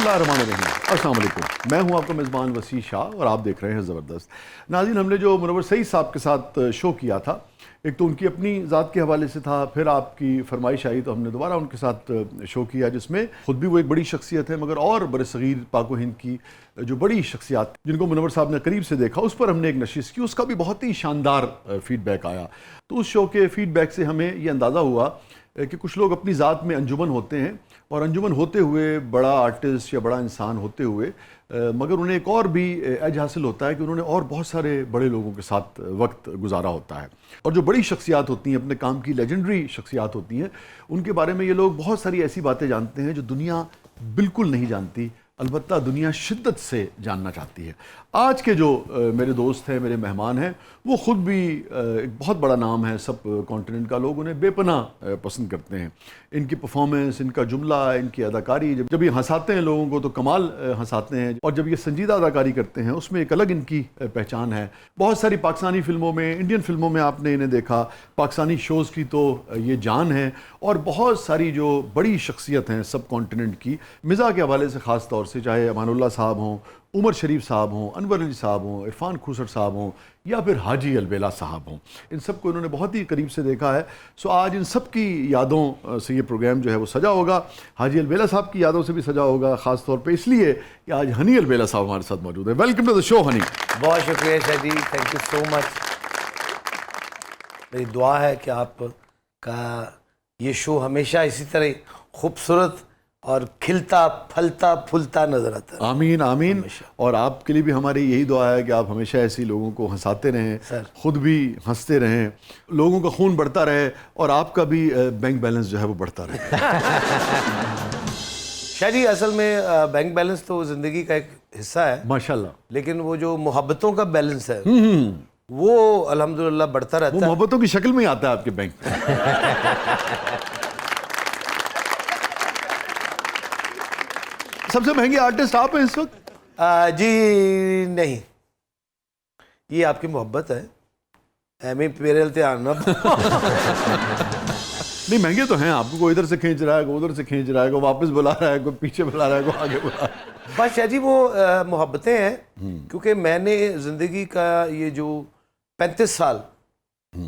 बिस्मिल्लाहिर्रहमानिर्रहीम। अस्सलाम वालेकुम। मैं हूं आपका मेज़बान वसी शाह और आप देख रहे हैं ज़बरदस्त। नाज़रीन, हमने जो मुनव्वर सईद साहब के साथ शो किया था, एक तो उनकी अपनी ज़ात के हवाले से था, फिर आपकी फरमाइश आई तो हमने दोबारा उनके साथ शो किया, जिसमें ख़ुद भी वो एक बड़ी शख्सियत है, मगर और बरसग़ीर पाक व हिंद की जो बड़ी शख्सियात जिनको मुनव्वर साहब ने करीब से देखा, उस पर हमने एक नशिश की। उसका भी बहुत ही शानदार फ़ीडबैक आया। तो उस शो के फ़ीडबैक से हमें ये अंदाज़ा हुआ कि कुछ लोग अपनी ज़ात में अंजुमन होते हैं और अंजुमन होते हुए बड़ा आर्टिस्ट या बड़ा इंसान होते हुए मगर उन्हें एक और भी एज हासिल होता है कि उन्होंने और बहुत सारे बड़े लोगों के साथ वक्त गुजारा होता है। और जो बड़ी शख्सियात होती हैं, अपने काम की लेजेंडरी शख्सियात होती हैं, उनके बारे में ये लोग बहुत सारी ऐसी बातें जानते हैं जो दुनिया बिल्कुल नहीं जानती, अलबत्ता दुनिया शिद्दत से जानना चाहती है। आज के जो मेरे दोस्त हैं, मेरे मेहमान हैं, वो ख़ुद भी एक बहुत बड़ा नाम है, सब कॉन्टिनेंट का लोग उन्हें बेपनाह पसंद करते हैं। इनकी परफॉर्मेंस, इनका जुमला, इनकी अदाकारी, जब ये हंसाते हैं लोगों को तो कमाल हंसाते हैं, और जब ये संजीदा अदाकारी करते हैं उसमें एक अलग इनकी पहचान है। बहुत सारी पाकिस्तानी फ़िल्मों में, इंडियन फ़िल्मों में आपने इन्हें देखा, पाकिस्तानी शोज़ की तो ये जान है, और बहुत सारी जो बड़ी शख्सियत हैं सब कॉन्टिनेंट की, मिज़ाह के हवाले से ख़ास तौर से, चाहे अमानुल्लाह साहब हों, उमर शरीफ साहब हों, अनवर अली साहब हों, इरफान खुसर साहब हों, या फिर हाजी अलबेला साहब हों, इन सब को इन्होंने बहुत ही करीब से देखा है। सो आज इन सब की यादों से ये प्रोग्राम जो है वो सजा होगा। हाजी अलबेला साहब की यादों से भी सजा होगा, ख़ास तौर पे इसलिए कि आज हनी अलबेला साहब हमारे साथ मौजूद है। Welcome to the show honey. बहुत शुक्रिया Shah ji, thank you so much. मेरी दुआ है कि आपका ये शो हमेशा इसी तरह खूबसूरत और खिलता फलता फूलता नजर आता है। आमीन आमीन। और आपके लिए भी हमारी यही दुआ है कि आप हमेशा ऐसी लोगों को हंसाते रहें, खुद भी हंसते रहें, लोगों का खून बढ़ता रहे और आपका भी बैंक बैलेंस जो है वो बढ़ता रहे। शाह जी, असल में बैंक बैलेंस तो ज़िंदगी का एक हिस्सा है माशाल्लाह, लेकिन वो जो मोहब्बतों का बैलेंस है वो अल्हम्दुलिल्लाह बढ़ता रहता है। मोहब्बतों की शक्ल में ही आता है आपके बैंक। सबसे महंगे आर्टिस्ट आप हैं इस वक्त? जी नहीं, ये आपकी मोहब्बत है, एम मेरे ध्यान ना। नहीं, महंगे तो हैं आपको, कोई इधर से खींच रहा है, कोई उधर से खींच रहा है, कोई वापस बुला रहा है, कोई पीछे बुला रहा है, कोई आगे बुला रहा है। बस शाह जी वो मोहब्बतें हैं, क्योंकि मैंने ज़िंदगी का ये जो 35 साल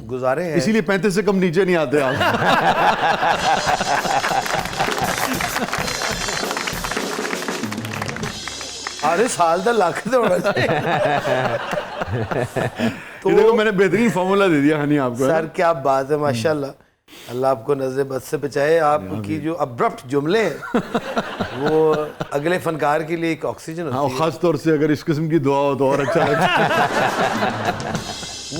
गुजारे हैं, इसीलिए 35 से कम नीचे नहीं आते आप। अरे साल दा लाख तो होना चाहिए। तो देखो, मैंने बेहतरीन फार्मूला दे दिया हनी आपको। सर क्या बात है, माशाल्लाह, अल्लाह आपको नज़र बद से बचाए। आपकी जो अब्रप्ट जुमले हैं वो अगले फनकार के लिए एक ऑक्सीजन होती है। हाँ, खास तौर से अगर इस किस्म की दुआ हो तो और अच्छा लगता है।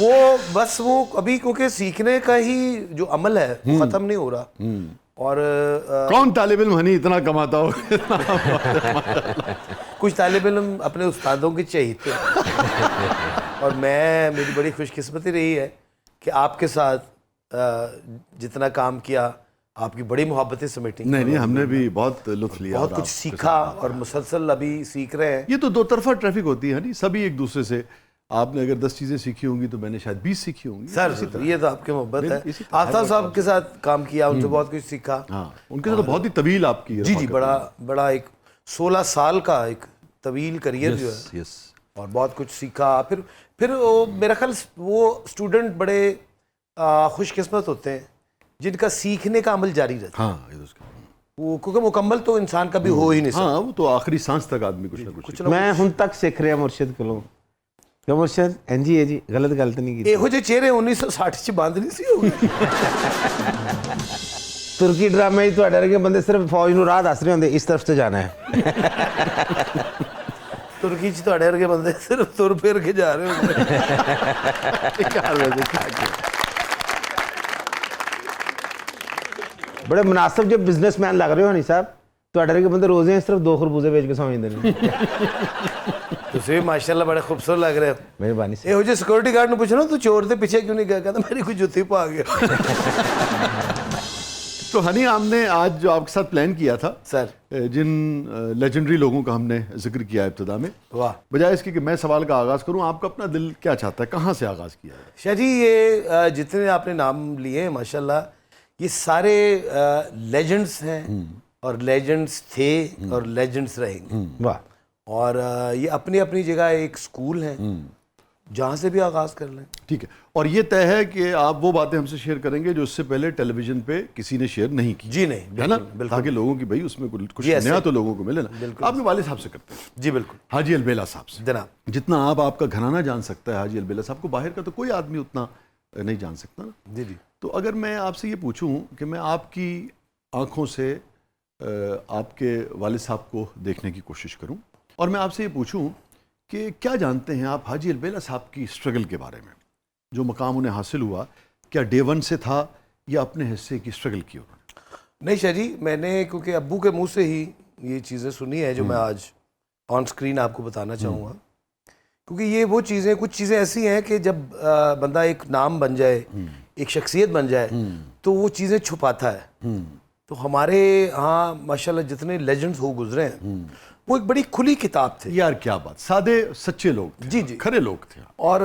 वो बस वो अभी क्योंकि सीखने का ही जो अमल है वो ख़त्म नहीं हो रहा। और कौन तालिब इल्म हनी इतना कमाता हो? कुछ तालिब इल्म अपने उस्तादों के चहीते और मेरी बड़ी खुशकिस्मती रही है कि आपके साथ जितना काम किया, आपकी बड़ी मोहब्बतें समेटी। नहीं, हमने भी बहुत लुत्फ लिया, बहुत कुछ सीखा और मुसलसल अभी सीख रहे हैं। ये तो दो तरफा ट्रैफिक होती है हनी, सभी एक दूसरे से। आपने अगर 10 चीज़ें सीखी होंगी तो मैंने शायद 20 सीखी होंगी। सर ये तो आपकी मोहब्बत है। आफ्ताब साहब के साथ काम किया, उनसे बहुत कुछ सीखा। हाँ, उनके साथ बहुत ही तवील आपकी। जी, बड़ा एक 16 साल का एक तवील करियर जो है, और बहुत कुछ सीखा। फिर वो मेरा ख्याल वो स्टूडेंट बड़े खुशकिस्मत होते हैं जिनका सीखने का अमल जारी रहता है। हाँ, वो क्योंकि मुकम्मल तो इंसान का भी हो ही नहीं सकता। हाँ, वो तो आखिरी सांस तक आदमी कुछ ना कुछ। मैं हुन तक सीख रहा मुर्शिद को मुर्शिद इंजी है जी, गलत नहीं की। ਇਹੋ ਜਿਹੇ ਚਿਹਰੇ 1960 ਚ ਬੰਦ ਨਹੀਂ ਸੀ ਹੋ ਗਏ। तुर्की ड्रामे ही ਤੁਹਾਡੇ ਵਰਗੇ ਬੰਦੇ ਸਿਰਫ ਫੌਜ ਨੂੰ ਰਾਹ ਦੱਸ ਰਹੇ ਹੁੰਦੇ, ਇਸ ਤਰਫ ਤੇ ਜਾਣਾ ਹੈ। ਤੁਰਕੀ ਚ ਤੁਹਾਡੇ ਵਰਗੇ ਬੰਦੇ ਸਿਰਫ ਤੁਰ ਫਿਰ ਕੇ ਜਾ ਰਹੇ ਹੁੰਦੇ। बड़े मुनासिब जो बिजनेसमैन लग रहे हो हनी साहब, ਤੁਹਾਡੇ ਵਰਗੇ ਬੰਦੇ ਰੋਜ਼ੇ ਸਿਰਫ 2 ਖਰਬੂਜ਼ੇ ਵੇਚ ਕੇ ਸੌਂ ਜਾਂਦੇ ਨੇ। ਤੁਸੀਂ ਮਾਸ਼ਾਅੱਲਾ ਬੜੇ ਖੂਬਸੂਰਤ ਲੱਗ ਰਹੇ ਹੋ। ਮਿਹਰਬਾਨੀ ਸਰ। ਇਹੋ ਜਿਹੇ ਸਿਕਿਉਰਿਟੀ ਗਾਰਡ ਨੂੰ ਪੁੱਛਣਾ ਤੂੰ ਚੋਰ ਦੇ ਪਿੱਛੇ क्यों नहीं गया, कहता मेरी कोई जुत्ती पा गया। तो हनी, हमने आज जो आपके साथ प्लान किया था सर, जिन लेजेंडरी लोगों का हमने जिक्र किया इब्तिदा में, वाह, बजाय इसके कि मैं सवाल का आगाज़ करूं, आपका अपना दिल क्या चाहता है, कहाँ से आगाज़ किया है? शाह जी ये जितने आपने नाम लिए हैं माशाल्लाह, ये सारे लेजेंड्स हैं, और लेजेंड्स थे और लेजेंड्स रहेंगे। वाह। और ये अपनी अपनी जगह एक स्कूल है जहाँ से भी आगाज़ कर लें। ठीक है, और ये तय है कि आप वो बातें हमसे शेयर करेंगे जो इससे पहले टेलीविजन पे किसी ने शेयर नहीं की। जी नहीं, है ना, बिल्कुल। ताकि लोगों की भाई उसमें कुछ जी, ऐसे। नया तो लोगों को मिले ना। आपके वालिद साहब से करते हैं, जी बिल्कुल, हाजी अलबेला साहब से। जनाब। जितना आप आपका घराना जान सकता है हाजी अलबेला साहब को, बाहर का तो कोई आदमी उतना नहीं जान सकता ना। जी जी। तो अगर मैं आपसे ये पूछूं कि मैं आपकी आंखों से आपके वालिद साहब को देखने की कोशिश करूं और मैं आपसे ये पूछूं कि क्या जानते हैं आप हाजी अलबेला साहब की स्ट्रगल के बारे में, जो मकाम उन्हें हासिल हुआ, क्या डे वन से था या अपने हिस्से की स्ट्रगल की उन्होंने? नहीं शाह जी, मैंने क्योंकि अब्बू के मुंह से ही ये चीज़ें सुनी है जो मैं आज ऑन स्क्रीन आपको बताना चाहूँगा। क्योंकि ये वो चीज़ें, कुछ चीज़ें ऐसी हैं कि जब बंदा एक नाम बन जाए, एक शख्सियत बन जाए, तो वो चीज़ें छुपाता है। तो हमारे यहाँ माशाल्लाह जितने लेजेंड्स हो गुजरे हैं, वो एक बड़ी खुली किताब थे। यार क्या बात, सादे सच्चे लोग थे, जी जी, खरे लोग थे, और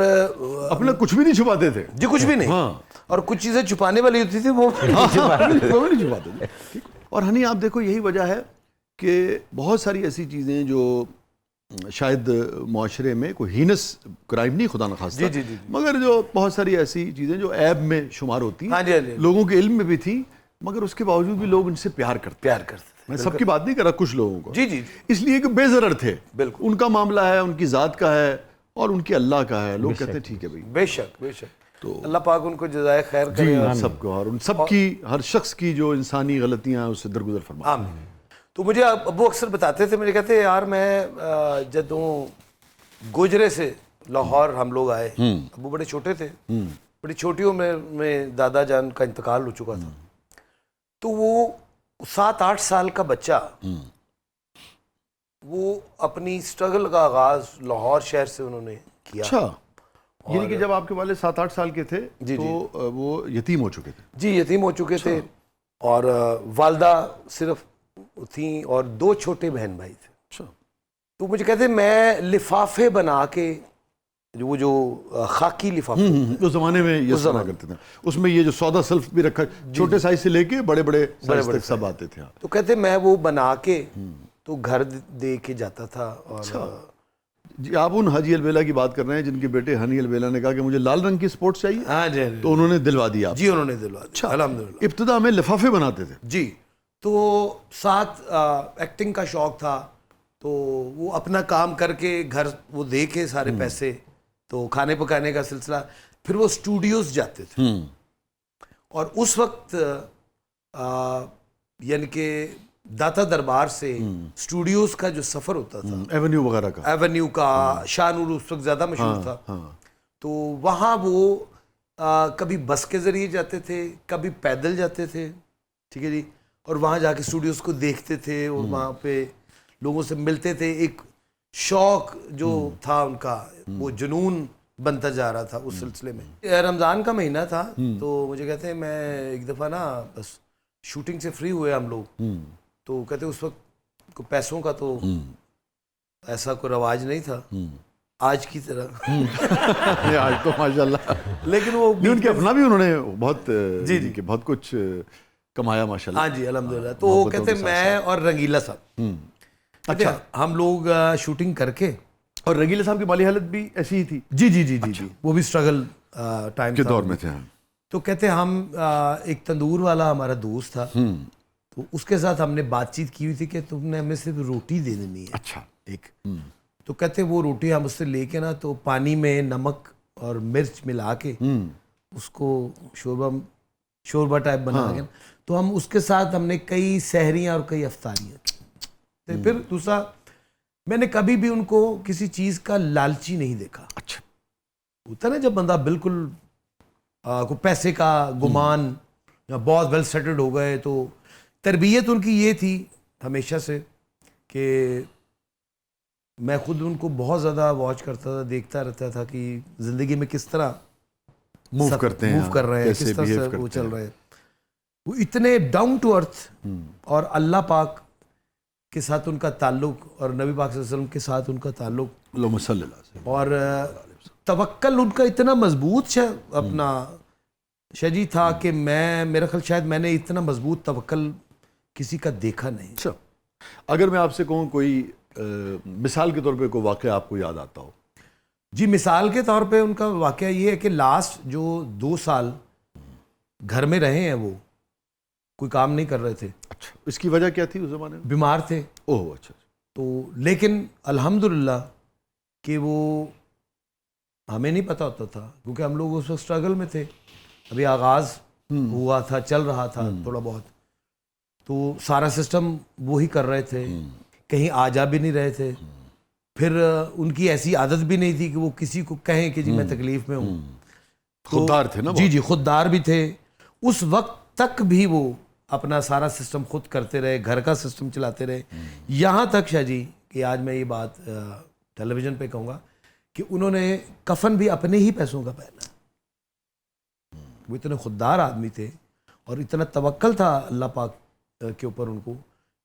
अपना कुछ भी नहीं छुपाते थे। जी कुछ भी नहीं। हाँ। और कुछ चीज़ें छुपाने वाली होती थी वो वो नहीं छुपाते थे। ठीक। और हनी आप देखो, यही वजह है कि बहुत सारी ऐसी चीज़ें जो शायद माशरे में कोई हीनस क्राइम नहीं, खुदा न खास्ता, जी, जी, जी। मगर जो बहुत सारी ऐसी चीज़ें जो ऐब में शुमार होती हैं, हाँ जी, हाँ जी। लोगों के इल्म में भी थी, मगर उसके बावजूद भी लोग इनसे प्यार करते थे। मैं सबकी बात नहीं कर रहा, कुछ लोगों को। जी जी जी। इसलिए कि बेजरर थे। बिल्कुल। उनका मामला है, उनकी ज़ात का है और उनके अल्लाह का है। लोग कहते हैं ठीक है भाई, बेशक बेशक, तो अल्लाह पाक उनको जज़ाए खैर करे। जी सबको, और उन सबकी, हर शख्स की जो इंसानी गलतियां हैं उससे दरगुजर फरमाए। आमीन। तो मुझे अब्बू अक्सर बताते थे, मुझे कहते यार मैं जब गुजरे से लाहौर हम लोग आए, अब्बू बड़े छोटे थे, बड़ी छोटी उम्र में दादा जान का इंतकाल हो चुका था। तो वो 7-8 साल का बच्चा, वो अपनी स्ट्रगल का आगाज लाहौर शहर से उन्होंने किया। अच्छा, यानी कि जब आपके वाले 7-8 साल के थे जी, तो वो यतीम हो चुके थे? जी यतीम हो चुके थे, और वालदा सिर्फ थी और 2 छोटे बहन भाई थे। अच्छा। तो मुझे कहते मैं लिफाफे बना के, वो जो खाकी लिफाफे उस जमाने में ये बना करते थे, उसमें ये जो सौदा सल्फ भी रखा, छोटे साइज से लेके बड़े बड़े साइज तक सब आते थे। तो कहते मैं वो बना के तो घर दे के जाता था। और जी, आप उन हाजी अलबेला की बात कर रहे हैं जिनके बेटे हनी अलबेला ने कहा कि मुझे लाल रंग की स्पोर्ट्स चाहिए। हाँ जी, तो उन्होंने दिलवा दिया। जी उन्होंने दिलवा दिया। अच्छा, अल्हम्दुलिल्लाह। इब्तिदा में लिफाफे बनाते थे। जी, तो साथ एक्टिंग का शौक था, तो वो अपना काम करके घर वो दे के सारे पैसे, तो खाने पकाने का सिलसिला, फिर वो स्टूडियोज जाते थे। और उस वक्त यानी कि दाता दरबार से स्टूडियोज का जो सफर होता था, एवेन्यू वगैरह का, एवेन्यू का, शाहनूर उस वक्त ज्यादा मशहूर था। तो वहाँ वो कभी बस के जरिए जाते थे, कभी पैदल जाते थे, ठीक है जी, और वहाँ जाके स्टूडियोज को देखते थे और वहाँ पे लोगों से मिलते थे। एक शौक जो था उनका, वो जुनून बनता जा रहा था उस सिलसिले में। रमज़ान का महीना था, तो मुझे कहते हैं मैं एक दफ़ा ना बस शूटिंग से फ्री हुए हम लोग, तो कहते उस वक्त को पैसों का तो ऐसा कोई रवाज नहीं था आज की तरह। आज तो माशाल्लाह, लेकिन वो उनके अपना भी उन्होंने बहुत जी जी बहुत कुछ कमाया माशाल्लाह। हाँ जी अल्हम्दुलिल्लाह। तो वो कहते मैं और रंगीला साहब, अच्छा हम लोग शूटिंग करके, और रंगीला साहब की माली हालत भी ऐसी ही थी? जी जी जी जी, वो भी स्ट्रगल टाइम के दौर में थे। तो कहते हम एक तंदूर वाला हमारा दोस्त था, तो उसके साथ हमने बातचीत की हुई थी कि तुमने हमें सिर्फ रोटी दे देनी है। अच्छा। एक तो कहते वो रोटी हम उससे लेके ना, तो पानी में नमक और मिर्च मिला के उसको शोरबा टाइप बना के, तो हम उसके साथ हमने कई सहरियाँ और कई अफ्तारियाँ। तो फिर दूसरा, मैंने कभी भी उनको किसी चीज़ का लालची नहीं देखा। अच्छा। होता ना जब बंदा बिल्कुल को पैसे का गुमान या बहुत वेल सेटल्ड हो गए, तो तरबियत उनकी ये थी हमेशा से कि मैं खुद उनको बहुत ज़्यादा वॉच करता था, देखता रहता था कि ज़िंदगी में किस तरह मूव करते हैं, मूव कर रहे हैं, किस तरह से वो चल रहे हैं। वो इतने डाउन टू अर्थ, और अल्लाह पाक के साथ उनका ताल्लुक और नबी पाक सल्लल्लाहु अलैहि वसल्लम के साथ उनका ताल्लुक, और तवक्कल उनका इतना मजबूत अपना शजी था कि मेरा ख्याल शायद मैंने इतना मजबूत तवक्कल किसी का देखा नहीं। अच्छा, अगर मैं आपसे कहूँ कोई मिसाल के तौर पे कोई वाक़या आपको याद आता हो? जी, मिसाल के तौर पे उनका वाक़या ये है कि लास्ट जो 2 साल घर में रहे हैं, वो कोई काम नहीं कर रहे थे, अच्छा, इसकी वजह क्या थी उस ज़माने में? बीमार थे। ओह अच्छा। तो लेकिन अल्हम्दुलिल्लाह कि वो हमें नहीं पता होता था, क्योंकि हम लोग उस वक्त स्ट्रगल में थे, अभी आगाज़ हुआ था, चल रहा था थोड़ा बहुत, तो सारा सिस्टम वो ही कर रहे थे, कहीं आ जा भी नहीं रहे थे। फिर उनकी ऐसी आदत भी नहीं थी कि वो किसी को कहें कि जी मैं तकलीफ में हूँ। खुददार थे ना जी जी, खुददार भी थे। उस वक्त तक भी वो अपना सारा सिस्टम खुद करते रहे, घर का सिस्टम चलाते रहे। यहाँ तक शाह जी कि आज मैं ये बात टेलीविज़न पे कहूँगा कि उन्होंने कफन भी अपने ही पैसों का पहना। वो इतने खुददार आदमी थे और इतना तवक्कल था अल्लाह पाक के ऊपर उनको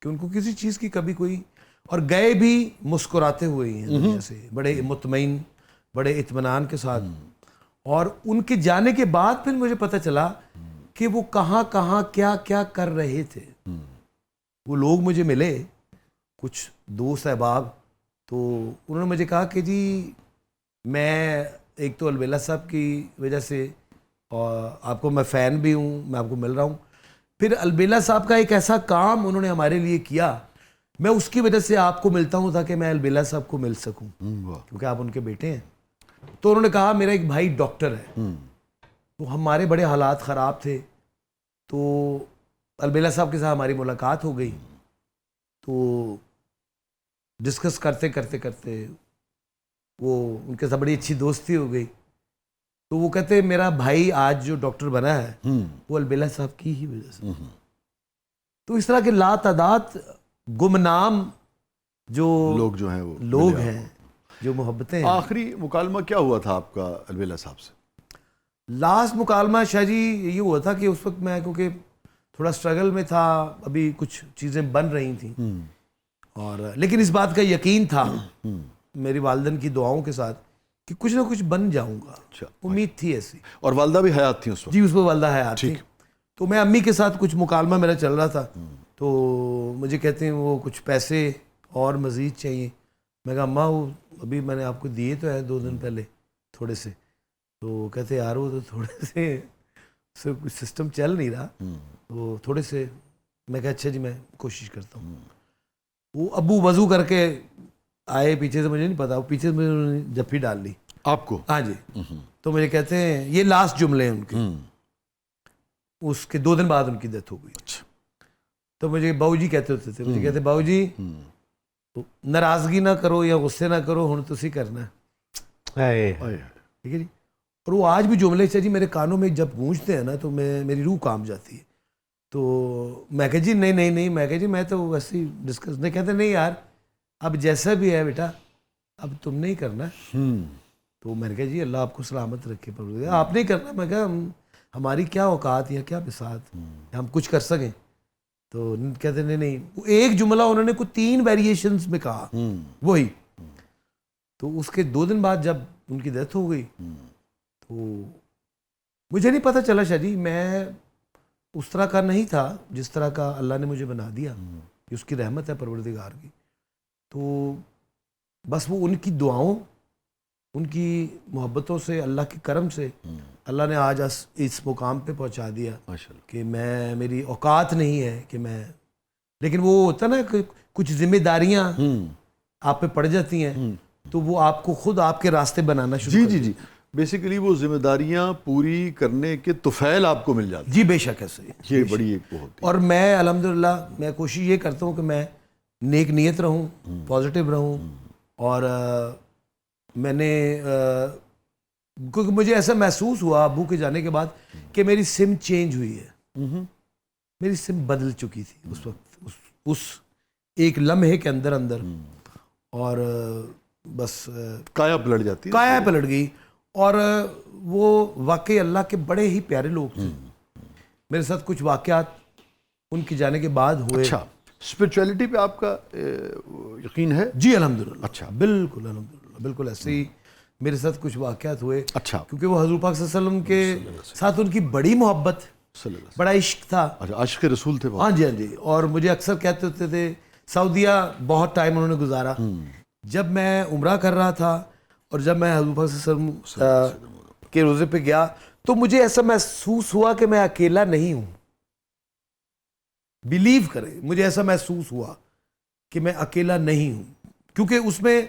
कि उनको किसी चीज़ की कभी कोई, और गए भी मुस्कुराते हुए ही हैं दुनिया से, बड़े मुतमईन, बड़े इत्मीनान के साथ। और उनके जाने के बाद फिर मुझे पता चला कि वो कहाँ कहाँ क्या क्या कर रहे थे। वो लोग मुझे मिले, कुछ दोस्त अहबाब, तो उन्होंने मुझे कहा कि जी मैं एक तो अलबेला साहब की वजह से, और आपको मैं फ़ैन भी हूँ, मैं आपको मिल रहा हूँ। फिर अलबेला साहब का एक ऐसा काम उन्होंने हमारे लिए किया, मैं उसकी वजह से आपको मिलता हूँ ताकि मैं अलबेला साहब को मिल सकूँ, क्योंकि आप उनके बेटे हैं। तो उन्होंने कहा मेरा एक भाई डॉक्टर है, तो हमारे बड़े हालात ख़राब थे, तो अलबेला साहब के साथ हमारी मुलाकात हो गई। तो डिस्कस करते करते करते वो उनके साथ बड़ी अच्छी दोस्ती हो गई। तो वो कहते मेरा भाई आज जो डॉक्टर बना है वो अलबेला साहब की ही वजह से। तो इस तरह के लातादाद गुमनाम जो जो हैं वो लोग हैं, जो मोहब्बतें हैं। आखिरी मुकालमा क्या हुआ था आपका अलबेला साहब से? लास्ट मुकालमा शाह जी ये हुआ था कि उस वक्त मैं, क्योंकि थोड़ा स्ट्रगल में था, अभी कुछ चीज़ें बन रही थी, और लेकिन इस बात का यकीन था मेरी वालिदैन की दुआओं के साथ कि कुछ ना कुछ बन जाऊंगा। अच्छा, उम्मीद थी ऐसी। और वालदा भी हयात थी उस वक्त? जी, उस पर वालदा हयात थी। तो मैं अम्मी के साथ कुछ मुकालमा मेरा चल रहा था, तो मुझे कहते हैं वो कुछ पैसे और मज़ीद चाहिए। मैं कहा अम्मा वो अभी मैंने आपको दिए तो है 2 दिन पहले थोड़े से। तो कहते यार वो तो थोड़े से कुछ सिस्टम चल नहीं रहा, तो थोड़े से। मैं कहा अच्छा जी मैं कोशिश करता हूँ। वो अब्बू वज़ू करके आए पीछे से, मुझे नहीं पता, वो पीछे से मुझे उन्होंने जफ्फी डाल ली आपको? हाँ जी। तो मुझे कहते हैं ये लास्ट जुमले हैं उनके। उसके 2 दिन बाद उनकी डेथ हो गई। तो मुझे बाबूजी कहते होते थे, मुझे कहते बाबूजी नाराज़गी ना करो या गुस्से ना करो, हुण तुसी करना है। ठीक है जी। और वो आज भी जुमले से जी मेरे कानों में जब गूंजते हैं ना, तो मेरी रूह काम जाती है। तो मैं कह जी नहीं नहीं नहीं, मैं कह जी मैं तो वैसे ही डिस्कस नहीं। कहते नहीं यार अब जैसा भी है बेटा, अब तुमने ही करना है। तो मैंने कहा जी अल्लाह आपको सलामत रखे, पर आपने ही करना। मैं कहा हमारी क्या औकात या क्या बिसात, हम कुछ कर सकें। तो कहते नहीं नहीं, वो एक जुमला उन्होंने कुछ 3 वेरिएशंस में कहा, वही। तो उसके 2 दिन बाद जब उनकी डेथ हो गई, तो मुझे नहीं पता चला शाह जी, मैं उस तरह का नहीं था जिस तरह का अल्लाह ने मुझे बना दिया। ये उसकी रहमत है परवरदिगार की। तो बस वो उनकी दुआओं, उनकी मोहब्बतों से, अल्लाह के करम से अल्लाह ने आज इस मुकाम पे पहुंचा दिया कि मैं, मेरी औकात नहीं है कि मैं, लेकिन वो होता ना कि कुछ जिम्मेदारियां आप पे पड़ जाती हैं, तो वो आपको खुद आपके रास्ते बनाना शुरू जी जी जी, बेसिकली वो जिम्मेदारियां पूरी करने के तुफैल आपको मिल जाती। जी बेशक ऐसे ही, ये बड़ी एक वो होती है। और मैं अल्हम्दुलिल्लाह मैं कोशिश ये करता हूँ कि मैं नेक नीयत रहूँ, पॉजिटिव रहूँ। और मैंने क्योंकि मुझे ऐसा महसूस हुआ अबू के जाने के बाद कि मेरी सिम चेंज हुई है। मेरी सिम बदल चुकी थी उस वक्त, उस एक लम्हे के अंदर अंदर। और बस काया पलट जाती है, काया पलट गई। और वो वाकई अल्लाह के बड़े ही प्यारे लोग थे। मेरे साथ कुछ वाक़यात उनके जाने के बाद हुए। अच्छा, स्पिरिचुअलिटी पे आपका यकीन है? जी अल्हम्दुलिल्लाह। अच्छा, बिल्कुल अल्हम्दुलिल्लाह, बिल्कुल ऐसे ही मेरे साथ कुछ वाक़यात हुए। अच्छा, क्योंकि वो हज़रत पाक सल्लल्लाहु अलैहि वसल्लम के साथ उनकी बड़ी मोहब्बत सल्लल्लाहु बड़ा इश्क था। अच्छा, आशिक रसूल थे बहुत। हाँ जी, हाँ जी। और मुझे अक्सर कहते होते थे, सऊदिया बहुत टाइम उन्होंने गुजारा। जब मैं उम्रा कर रहा था और जब मैं हजूर पाक सल्लल्लाहु अलैहि वसल्लम के रोज़े पे गया तो मुझे ऐसा महसूस हुआ कि मैं अकेला नहीं हूँ। बिलीव करें, मुझे ऐसा महसूस हुआ कि मैं अकेला नहीं हूँ, क्योंकि उसमें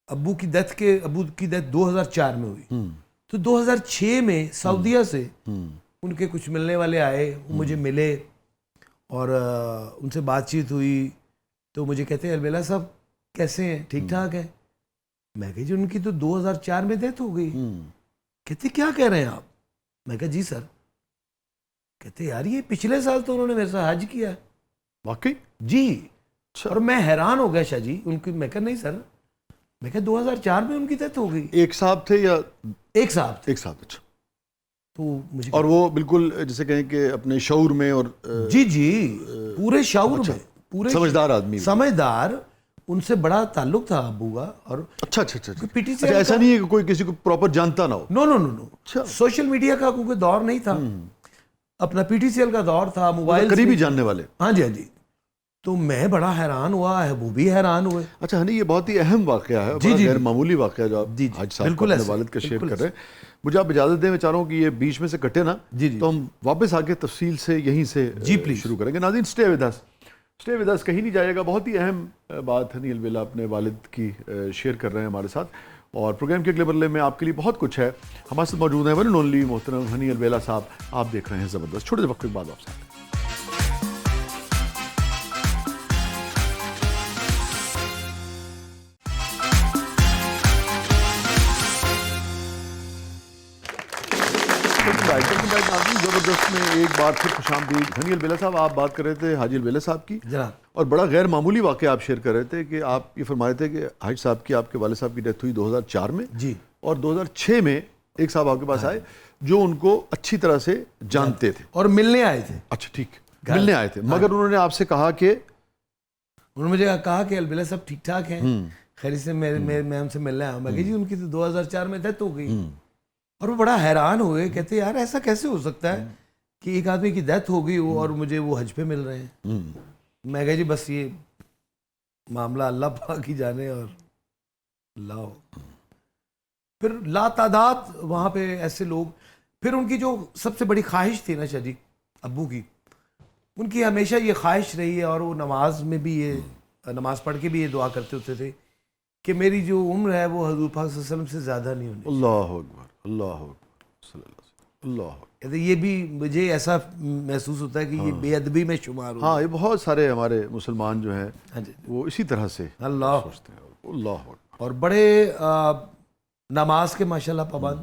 अब्बू की डेथ 2004 में हुई। तो 2006 में सऊदिया से उनके कुछ मिलने वाले आए, वो मुझे मिले और उनसे बातचीत हुई। तो मुझे कहते हैं अलबेला साहब कैसे हैं, ठीक ठाक हैं? मैं कहा जी उनकी तो 2004 में डेथ हो गई। कहते क्या कह रहे हैं आप? मैं कहा जी सर। कहते यार ये पिछले साल तो उन्होंने मेरे साथ हज किया है। वाकई? जी। और मैं हैरान हो गया शाह जी उनकी। मैं कहा नहीं सर, मैं कहा 2004 में उनकी डेथ हो गई। एक साहब थे या? एक साहब थे। एक साहब, अच्छा। तो मुझे और वो बिल्कुल जैसे कहें कि अपने शऊर में और जी जी पूरे शऊर में, पूरे समझदार आदमी, समझदार। उनसे बड़ा ताल्लुक था अब्बू का। और अच्छा अच्छा अच्छा पीटीसी अच्छा, ऐसा नहीं है कि कोई किसी को प्रॉपर जानता ना हो? No no no no, social media का क्योंकि दौर नहीं था, अपना पीटीसीएल का दौर था, मोबाइल करीबी जानने वाले। हाँ जी, हाँ जी। तो मैं बड़ा हैरान हुआ है, वो भी हैरान हुए। अच्छा हनी, ये बहुत ही अहम वाकया है, जी, जी, गैर मामूली वाकया जो आप हाज साहब अपने वालिद का शेयर कर रहे हैं। मुझे आप इजाज़त दें, मैं चाह रहा हूँ कि ये बीच में से कटे ना, तो हम वापस आके तफसील से यहीं से जी प्लीज शुरू करेंगे। नाज़रीन stay with us, stay with us, कहीं नहीं जाएगा। बहुत ही अहम बात हनी अलबेला अपने वालिद की शेयर कर रहे हैं हमारे साथ, और प्रोग्राम के अगले बदले में आपके लिए बहुत कुछ है। हमारे साथ मौजूद है वन एंड ओनली मोहतरम हनी अलबेला साहब। आप देख रहे हैं ज़बरदस्त। छोटे से वक्त के बाद आपसे ज़बरदस्त में एक बार फिर खुशामदीद। हनी अलबेला साहब, आप बात कर रहे थे हाजी अलबेला साहब की जनाब, और बड़ा गैर मामूली वाक़या आप शेयर कर रहे थे कि आप ये फरमा रहे थे कि हाजी साहब की, आपके वाले साहब की डेथ हुई 2004 में जी, और 2006 में एक साहब आपके पास आए जो उनको अच्छी तरह से जानते थे और मिलने आए थे। अच्छा ठीक, मिलने आए थे, मगर उन्होंने आपसे कहा कि, उन्होंने मुझे कहा कि अलबेला साहब ठीक ठाक हैं, खैर से मैं उनसे मिलने आया। मैं कहा जी उनकी तो 2004 में डेथ हो गई। और वो बड़ा हैरान हुए, कहते यार ऐसा कैसे हो सकता है कि एक आदमी की डेथ हो गई हो और मुझे वो हज पे मिल रहे हैं। मैं कहा जी बस ये मामला अल्लाह पाक ही जाने। और लाओ फिर लातादाद वहाँ पे ऐसे लोग। फिर उनकी जो सबसे बड़ी ख्वाहिश थी ना शाह जी अब्बू की, उनकी हमेशा ये ख्वाहिश रही है, और वो नमाज में भी ये नमाज पढ़ के भी ये दुआ करते होते थे कि मेरी जो उम्र है वो हजूर पाक सल्लल्लाहु अलैहि वसल्लम से ज़्यादा नहीं होनी। अल्लाह अकबर, अल्लाह अकबर, अल्लाह। कहते ये भी मुझे ऐसा महसूस होता है कि ये बेअदबी में शुमार हो। हाँ, ये बहुत सारे हमारे मुसलमान जो हैं हाँ जी, वो इसी तरह से अल्लाह सोचते हैं। अल्लाह अकबर। और बड़े नमाज के माशाल्लाह पाबंद।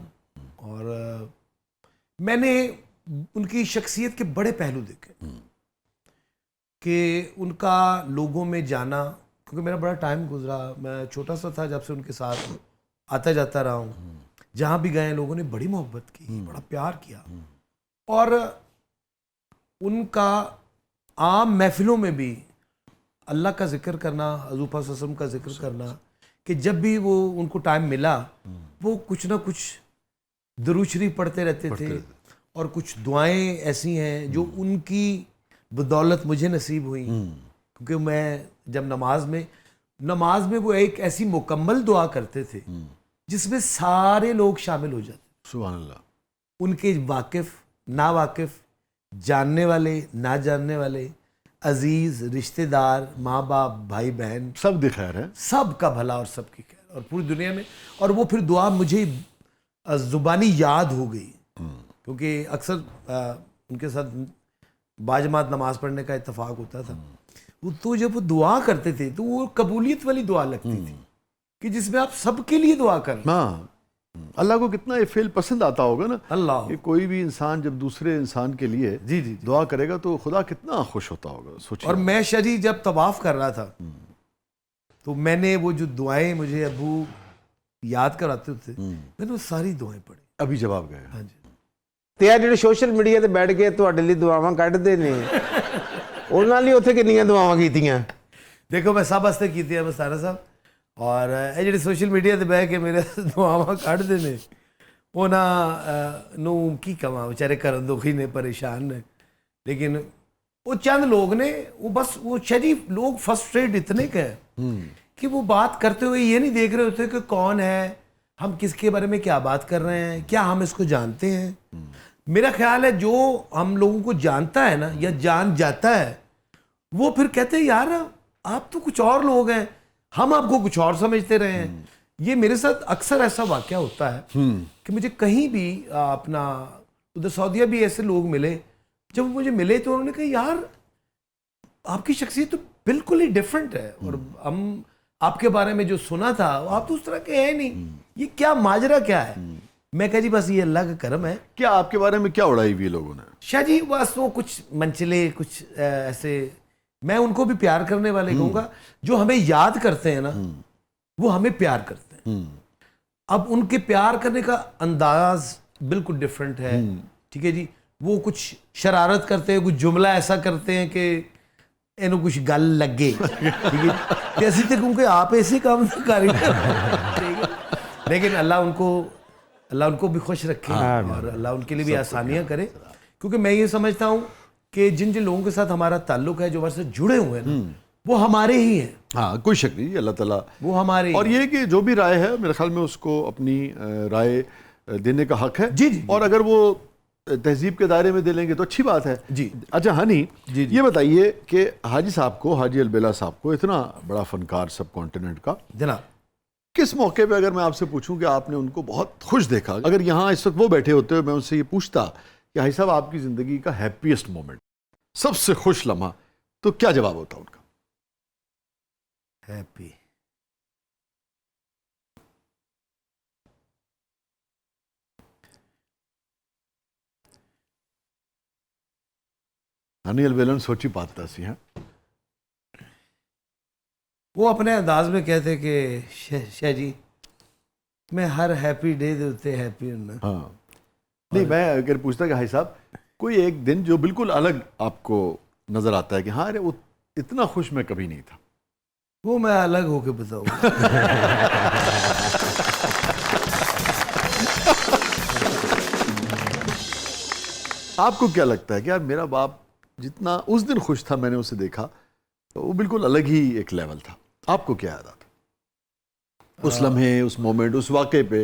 और मैंने उनकी शख्सियत के बड़े पहलू देखे कि उनका लोगों में जाना, क्योंकि मेरा बड़ा टाइम गुजरा, मैं छोटा सा था जब से उनके साथ आता जाता रहा हूँ। जहाँ भी गए लोगों ने बड़ी मोहब्बत की, बड़ा प्यार किया। और उनका आम महफिलों में भी अल्लाह का जिक्र करना, हजूर पाक सल्लल्लाहु अलैहि वसल्लम का जिक्र करना, कि जब भी वो उनको टाइम मिला वो कुछ ना कुछ दुरूद शरीफ पढ़ते रहते थे। और कुछ दुआएं ऐसी हैं जो उनकी बदौलत मुझे नसीब हुई, क्योंकि मैं जब नमाज में वो एक ऐसी मुकम्मल दुआ करते थे जिसमें सारे लोग शामिल हो जाते। सुभान अल्लाह। उनके वाकिफ, ना वाकिफ, जानने वाले, ना जानने वाले, अजीज, रिश्तेदार, माँ बाप, भाई बहन, सब दी खैर है, सब का भला और सबकी खैर, और पूरी दुनिया में। और वो फिर दुआ मुझे ज़ुबानी याद हो गई, क्योंकि अक्सर उनके साथ बाजमात नमाज पढ़ने का इत्तेफाक होता था। तो जब वो दुआ करते थे तो वो कबूलियत वाली दुआ लगती थी कि जिसमें आप सबके लिए दुआ कर रहे हैं। हाँ, अल्लाह को कितना ये फेल पसंद आता होगा ना, अल्लाह कि कोई भी इंसान जब दूसरे इंसान के लिए जी जी दुआ करेगा तो खुदा कितना खुश होता होगा, सोचिए। और मैं शजी जब तवाफ कर रहा था तो मैंने वो जो दुआएं मुझे अबू याद कराते थे, मैंने वो सारी दुआएं पढ़ी अभी जवाब गए। हाँ जी। ਤੇ ਆ ਜਿਹੜੇ ਸੋਸ਼ਲ ਮੀਡੀਆ ਤੇ ਬੈਠ ਕੇ ਤੁਹਾਡੇ ਲਈ ਦੁਆਵਾਂ ਕੱਢਦੇ ਨੇ ਉਹਨਾਂ ਲਈ ਉੱਥੇ ਕਿੰਨੀਆਂ ਦੁਆਵਾਂ ਕੀਤੀਆਂ? देखो मैं सब वास्ते कीती है मस्ताना साहब, और ये ਜਿਹੜੇ सोशल मीडिया ਤੇ ਬਹਿ ਕੇ ਮੇਰੇ ਦੁਆਵਾਂ ਕੱਢਦੇ ਨੇ नू की कमा बेचारे करन दुखी ने परेशान ने, लेकिन वो चंद लोग ने वो बस वो शरीफ लोग फ्रस्ट्रेट इतने के हैं कि वो बात करते हुए ये नहीं देख रहे होते कि कौन है, हम किसके बारे में क्या बात कर रहे हैं, क्या हम इसको जानते हैं। मेरा ख्याल है जो हम लोगों को जानता है ना या जान जाता है वो फिर कहते हैं यार आप तो कुछ और लोग हैं, हम आपको कुछ और समझते रहे हैं। ये मेरे साथ अक्सर ऐसा वाकया होता है कि मुझे कहीं भी अपना उधर सऊदीया भी ऐसे लोग मिले, जब मुझे मिले तो उन्होंने कहा यार आपकी शख्सियत तो बिल्कुल ही डिफरेंट है और हम आपके बारे में जो सुना था आप तो उस तरह के हैं नहीं, ये क्या माजरा क्या है। मैं कहा जी बस ये अल्लाह का करम है। क्या आपके बारे में क्या उड़ाई हुई लोगों ने? शाह जी बस वो कुछ मनचले कुछ ऐसे, मैं उनको भी प्यार करने वाले कहूँगा, जो हमें याद करते हैं ना वो हमें प्यार करते हैं। अब उनके प्यार करने का अंदाज बिल्कुल डिफरेंट है, ठीक है जी। वो कुछ शरारत करते हैं, कुछ जुमला ऐसा करते हैं कि इन्हों कुछ गल लगे, ठीक है। कैसे थे क्योंकि आप ऐसे काम कर रहे हैं, लेकिन अल्लाह उनको भी खुश रखे और अल्लाह उनके लिए भी आसानियां करे, क्योंकि मैं ये समझता हूँ कि जिन जिन लोगों के साथ हमारा ताल्लुक है, जो हमारे से जुड़े हुए हैं ना, वो हमारे ही हैं। हाँ, कोई शक नहीं, अल्लाह ताला वो हमारे और ये कि जो भी राय है मेरे ख्याल में उसको अपनी राय देने का हक है। जी। और अगर वो तहजीब के दायरे में दे लेंगे तो अच्छी बात है जी। अच्छा हनी जी। ये बताइए कि हाजी साहब को, हाजी अलबेला साहब को, इतना बड़ा फनकार सब कॉन्टिनेंट का, जनाब, किस मौके पे अगर मैं आपसे पूछूं कि आपने उनको बहुत खुश देखा, अगर यहाँ इस वक्त वो बैठे होते हुए मैं उनसे ये पूछता कि हाजी साहब आपकी जिंदगी का हैप्पीएस्ट मोमेंट, सबसे खुश लम्हा, तो क्या जवाब होता उनका? हैप्पी हनी अलबेला सोची पाता सी हैं, वो अपने अंदाज में कहते कि शाह जी मैं हर हैप्पी डे दे उत्ते हैप्पी हूं। हाँ नहीं, मैं अगर पूछता कि हाजी साहब कोई एक दिन जो बिल्कुल अलग आपको नजर आता है कि हाँ अरे वो इतना खुश मैं कभी नहीं था, वो मैं अलग होके बताऊंगा। आपको क्या लगता है कि यार मेरा बाप जितना उस दिन खुश था, मैंने उसे देखा तो वो बिल्कुल अलग ही एक लेवल था, आपको क्या याद आता उस लम्हे, उस मोमेंट, उस वाक़े पे?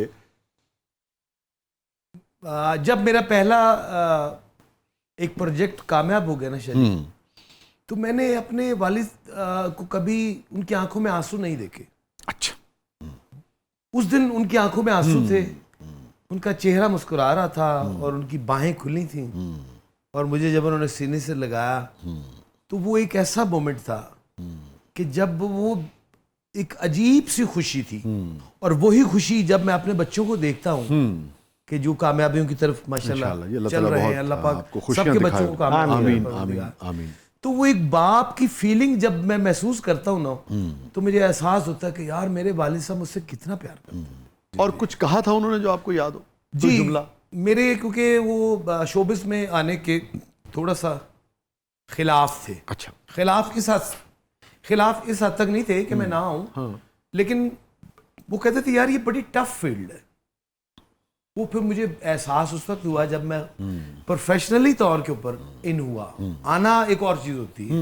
जब मेरा पहला एक प्रोजेक्ट कामयाब हो गया ना शाह जी, तो मैंने अपने वालिद को कभी उनकी आंखों में आंसू नहीं देखे। अच्छा। उस दिन उनकी आंखों में आंसू थे, उनका चेहरा मुस्कुरा रहा था और उनकी बाहें खुली थी, और मुझे जब उन्होंने सीने से लगाया तो वो एक ऐसा मोमेंट था कि जब वो एक अजीब सी खुशी थी, और वही खुशी जब मैं अपने बच्चों को देखता हूँ कि जो कामयाबियों की तरफ माशाल्लाह चल रहे हैं, अल्लाह पाक सबके बच्चों को कामयाब आमीन करे। आमीन आमीन। तो वो एक बाप की फीलिंग जब मैं महसूस करता हूँ ना, तो मुझे एहसास होता है कि यार मेरे वालिद साहब मुझसे कितना प्यार करते हैं। और कुछ कहा था उन्होंने जो आपको याद हो? जी, जुमला? मेरे क्योंकि वो शोबिस में आने के थोड़ा सा खिलाफ थे। अच्छा। खिलाफ इस हद तक नहीं थे कि मैं ना आऊँ, हाँ। लेकिन वो कहते थे यार ये बड़ी टफ फील्ड है। वो फिर मुझे एहसास उस वक्त हुआ जब मैं प्रोफेशनली तौर के ऊपर इन हुआ। आना एक और चीज़ होती है,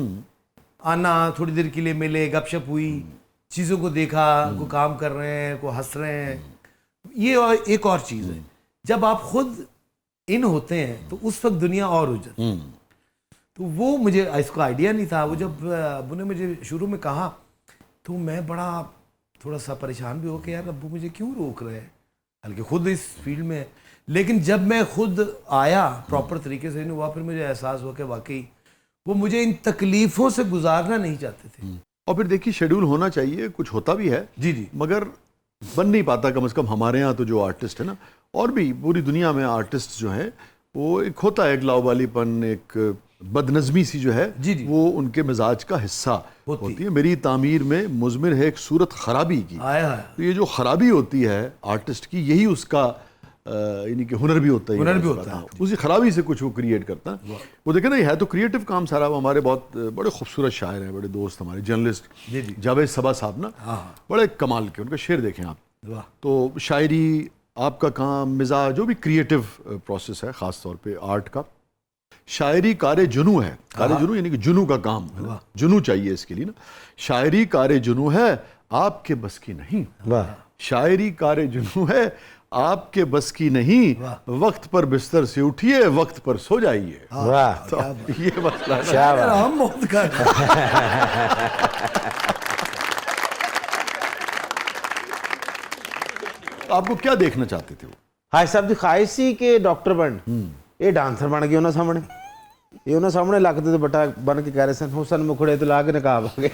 आना थोड़ी देर के लिए मिले, गपशप हुई, चीज़ों को देखा, को काम कर रहे हैं, को हंस रहे हैं, ये और एक और चीज़ है। जब आप खुद इन होते हैं तो उस वक्त दुनिया और हो जाती है। तो वो मुझे इसका आइडिया नहीं था। वो जब अब्बू ने मुझे शुरू में कहा तो मैं बड़ा थोड़ा सा परेशान भी हो कि यार अब्बू मुझे क्यों रोक रहे हैं, बल्कि खुद इस फील्ड में है। लेकिन जब मैं खुद आया प्रॉपर तरीके से इन हुआ, फिर मुझे एहसास हुआ कि वाकई वो मुझे इन तकलीफ़ों से गुजारना नहीं चाहते थे। और फिर देखिए शेड्यूल होना चाहिए, कुछ होता भी है जी, मगर बन नहीं पाता। कम से कम हमारे यहाँ तो जो आर्टिस्ट है ना, और भी पूरी दुनिया में आर्टिस्ट जो है वो एक होता है, एक लावालीपन, एक बदनज़मी सी जो है जी। वो उनके मिजाज का हिस्सा होती है। मेरी तामीर में मुज़मिर है एक सूरत खराबी की। तो ये जो खराबी होती है आर्टिस्ट की, यही उसका यानी कि हुनर भी होता है। उसी खराबी से कुछ वो क्रिएट करता है। वो देखे ना, ये है तो क्रिएटिव काम सारा। हमारे बहुत बड़े खूबसूरत शायर हैं, बड़े दोस्त हमारे जर्नलिस्ट जावेद सबा साहब ना, बड़े कमाल के, उनका शेर देखें आप, तो शायरी आपका काम, मिजाज, जो भी क्रिएटिव प्रोसेस है, ख़ास तौर पे आर्ट का, शायरी कारे जुनू है। कारे जुनू यानी कि जुनू का काम है ना? जुनू चाहिए इसके लिए ना। शायरी कारे जुनू है, आपके बस की नहीं। वाह। शायरी कारे जुनू है, आपके बस की नहीं। वक्त पर बिस्तर से उठिए, वक्त पर सो जाइए। वाह। तो ये मसला है। क्या बात। हम बहुत कर आपको क्या देखना चाहते थे वो? हाज साहब की ख्वाहिश सी कि डॉक्टर बन, ये डांसर बन गए उन्होंने सामने, ये उन्होंने सामने लगते तो बटा बन के कह रहे सन हुसन मुखड़े तो ला के नकाब आ गए।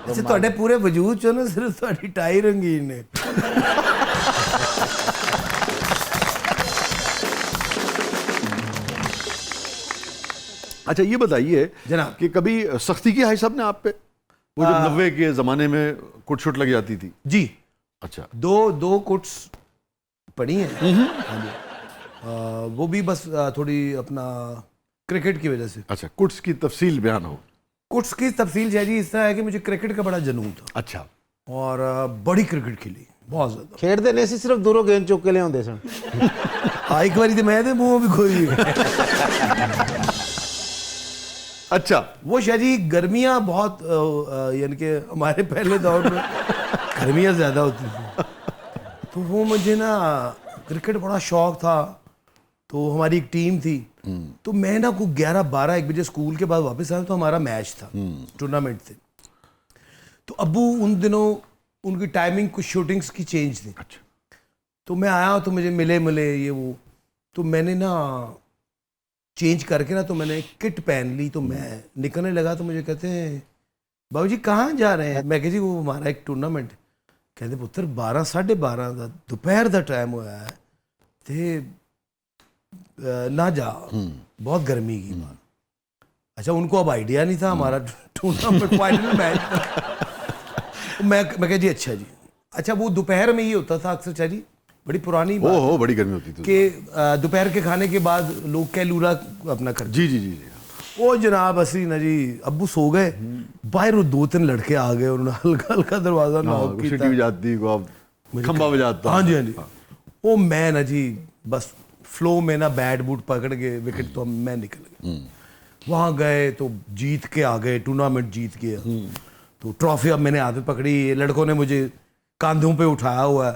ਅੱਛਾ ਤੁਹਾਡੇ ਪੂਰੇ ਵਜੂਦ ਚੋਂ ਨਾ ਸਿਰਫ ਤੁਹਾਡੀ ਟਾਈ ਰੰਗੀਨ ਨੇ। अच्छा ये बताइए जनाब। कि कभी सख्ती की हाई साहब ने आप पे? वो जब 90 के ज़माने में कुट शुट लग जाती थी। जी अच्छा। दो कोट्स पड़ी हैं। हाँ जी। वो भी बस थोड़ी अपना क्रिकेट की वजह से। अच्छा, कुट्स की तफसील बयान हो। कुट्स की तफसील जी इस तरह है कि मुझे क्रिकेट का बड़ा जुनून था अच्छा। और बड़ी क्रिकेट खेली बहुत ज़्यादा। खेडते नहीं सी, सिर्फ दूरों गेंद चुक के ले आते सन। एक बारी तो मैं दे मुंह भी खोई। अच्छा। वो शायद जी गर्मियाँ बहुत यानी कि हमारे पहले दौर में गर्मियाँ ज़्यादा होती थी, तो वो मुझे ना क्रिकेट बड़ा शौक था। तो हमारी एक टीम थी, तो मैं ना को 11-12-1 बजे स्कूल के बाद वापस आया तो हमारा मैच था, टूर्नामेंट थे। तो अब्बू उन दिनों उनकी टाइमिंग कुछ शूटिंग्स की चेंज थी। अच्छा। तो मैं आया तो मुझे मिले ये वो, तो मैंने ना चेंज करके ना तो मैंने किट पहन ली। तो मैं निकलने लगा तो मुझे कहते हैं बाबू जी कहाँ जा रहे हैं? मैं कह जी वो हमारा एक टूर्नामेंट। कहते पुत्र 12-12:30 का दोपहर का टाइम होया है ते ना जा, बहुत गर्मी की बात। अच्छा उनको अब आइडिया नहीं था हमारा टूर्नामेंट फाइनल मैच था। मैं कह जी अच्छा जी। अच्छा वो दोपहर में ही होता था अक्सर चाची, बड़ी पुरानी बात हो बड़ी गर्मी होती थी कि दोपहर के खाने के बाद लोग कैलूरा अपना कर। जी जी जी जी। वो जनाब असी ना जी अब्बू सो गए, बाहर वो 2-3 लड़के आ गए, उन्होंने हल्का हल्का दरवाजा नॉक किया। सीटी बजाती को आप खंबा बजाता। हाँ जी हाँ जी। वो मैं ना जी बस फ्लो में ना बैट बूट पकड़ के विकेट तो मैं निकल गया। वहाँ गए तो जीत के आ गए, टूर्नामेंट जीत गया। तो ट्रॉफी अब मैंने हाथ में पकड़ी, लड़कों ने मुझे कांधों पे उठाया हुआ है।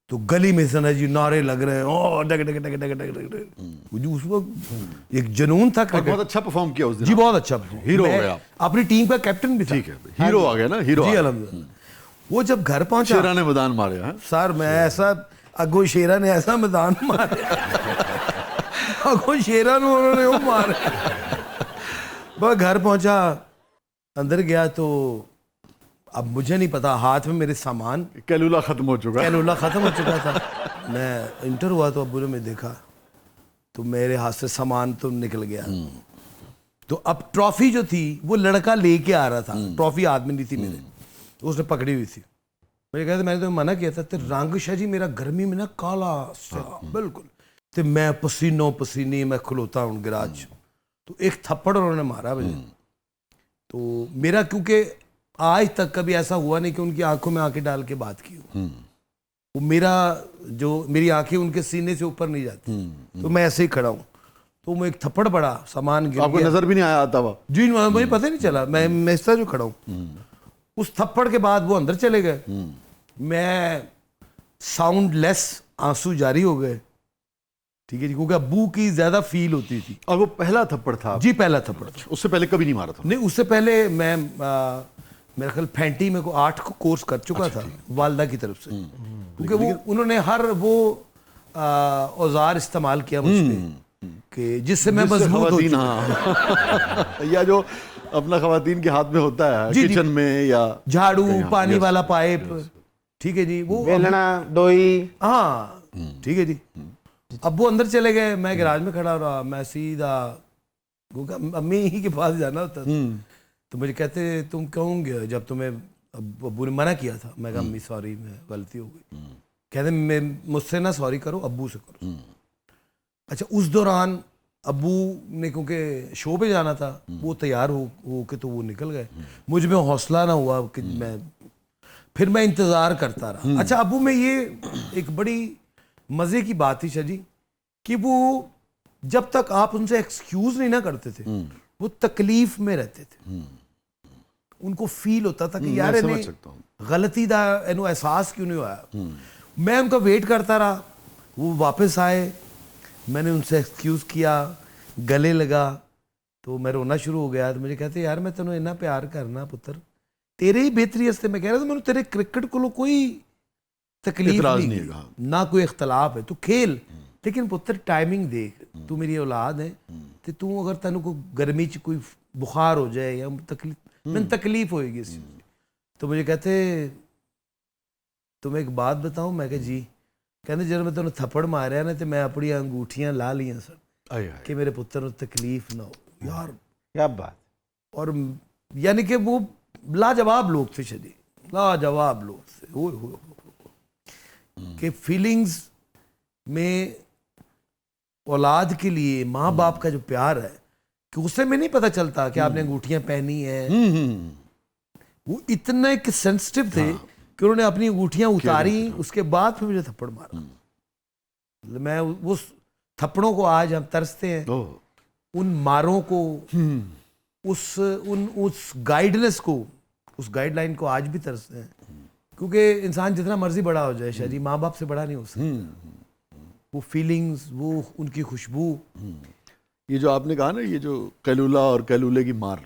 तो गली में से ना जी नारे लग रहे हैं, ओ डग डग डग डग डग डग। मुझे उस वक्त एक जुनून था। बहुत अच्छा परफॉर्म किया उस दिन। जी बहुत अच्छा। हीरो हो गए आप। अपनी टीम का कैप्टन भी था। ठीक है, हीरो आ गया ना, हीरो। जी अल्हम्दुलिल्लाह। वो जब घर पहुंचा, शेरा ने मैदान मारे। हाँ सर मैं ऐसा अगो शेरा ने ऐसा मैदान मारे, अगो शेरा ने उन्होंने वो मारे। बस घर पहुंचा, अंदर गया तो अब मुझे नहीं पता, हाथ में मेरे सामान, कैलूला खत्म हो चुका। कैलूला खत्म हो चुका था। मैं इंटर हुआ तो अब्बू ने मैं देखा तो मेरे हाथ से सामान तो निकल गया। तो अब ट्रॉफी जो थी वो लड़का लेके आ रहा था, ट्रॉफी हाथ में नहीं थी मेरे, तो उसने पकड़ी हुई थी। मुझे कहते मैंने तो मना किया था, तो रंग शाह जी मेरा गर्मी में ना काला बिल्कुल। तो मैं पसीनो पसीनी मैं खलोता हूँ गिराज। तो एक थप्पड़ उन्होंने मारा मुझे। तो मेरा क्योंकि आज तक कभी ऐसा हुआ नहीं कि उनकी आंखों में आंखें डाल के बात की हो। वो मेरी आंखें उनके सीने से ऊपर नहीं जाती, तो मैं ऐसे ही खड़ा हूँ। तो मैं एक थप्पड़ पड़ा, सामान गिर आपको गया। नजर भी नहीं आया आता हुआ? जी मुझे पता नहीं चला, मैं इस तरह जो खड़ा हूँ। उस थप्पड़ के बाद वो अंदर चले गए। मैं साउंडलेस, आंसू जारी हो गए। ठीक है जी, क्योंकि अब्बू की ज्यादा फील होती थी। और वो पहला थप्पड़ था? जी पहला थप्पड़। उससे पहले कभी नहीं मारा था? नहीं, उससे पहले मैं मेरा ख्याल फैंटी में को 8 कोर्स कर चुका था वालदा की तरफ से, क्योंकि वो उन्होंने हर वो औजार इस्तेमाल किया मुझ पे कि जिससे मैं मजबूत हो चुका। या जो अपना खवातीन के हाथ में होता है किचन में, या झाड़ू, पानी वाला पाइप। ठीक है जी, वो बेलना, डोई। हाँ ठीक है जी। अब वो अंदर चले गए, मैं गैराज में खड़ा रहा। मैं सीधा अम्मी ही के पास जाना होता था। तो मुझे कहते तुम क्यों गए जब तुम्हें अब्बू ने मना किया था? मैं कहा अम्मी सॉरी, मैं गलती हो गई। कहते मैं मुझसे ना सॉरी करो, अब्बू से करो। अच्छा उस दौरान अब्बू ने क्योंकि शो पे जाना था, वो तैयार हो के तो वो निकल गए। मुझ में हौसला ना हुआ कि मैं फिर मैं इंतज़ार करता रहा। अच्छा अबू में ये एक बड़ी मज़े की बात थी शाह जी कि वो जब तक आप उनसे एक्सक्यूज़ नहीं ना करते थे वो तकलीफ में रहते थे। उनको फील होता था कि यार समझ सकता हूँ गलती दा इन्हों एहसास क्यों नहीं हुआ। मैं उनका वेट करता रहा, वो वापस आए, मैंने उनसे एक्सक्यूज़ किया, गले लगा तो मैं रोना शुरू हो गया। तो मुझे कहते यार मैं तेनों इन्ना प्यार करना पुत्र, तेरे ही बेहतरी वास्ते मैं कह रहा था, मैंने तेरे क्रिकेट को कोई तकलीफ इतराज़ नहीं नहीं की, है, ना कोई इख्तलाफ है, तू खेल, लेकिन पुत्र टाइमिंग देख, तू मेरी औलाद है, तो तू अगर तेन को गर्मी च कोई बुखार हो जाए या तकलीफ, मैंने तकलीफ होएगी इस चीज़ की। तो मुझे कहते तुम्हें एक बात बताऊं, मैं कहा जी। कहते जब मैं तेन थप्पड़ मारिया ना तो मैं अपनी अंगूठियां ला लिया सन आए हाय। कि मेरे पुत्र को तकलीफ ना हो। यार क्या बात। और यानी कि वो लाजवाब लोग थे शदी, लाजवाब लोग थे। ओए कि फीलिंग्स में औलाद के लिए माँ बाप का जो प्यार है कि उससे में नहीं पता चलता कि आपने अंगूठियां पहनी है। वो इतना एक सेंसिटिव थे कि उन्होंने अपनी अंगूठियां उतारी, उसके बाद फिर मुझे थप्पड़ मारा। मैं उस थप्पड़ों को आज हम तरसते हैं, उन मारों को, उस गाइडनेस को, उस गाइडलाइन को आज भी तरसते हैं। क्योंकि इंसान जितना मर्जी बड़ा हो जाए शायद माँ बाप से बड़ा नहीं हो सकता। वो फीलिंग्स, वो उनकी खुशबू। ये जो आपने कहा ना, ये जो कैलूला और कैलूले की मार,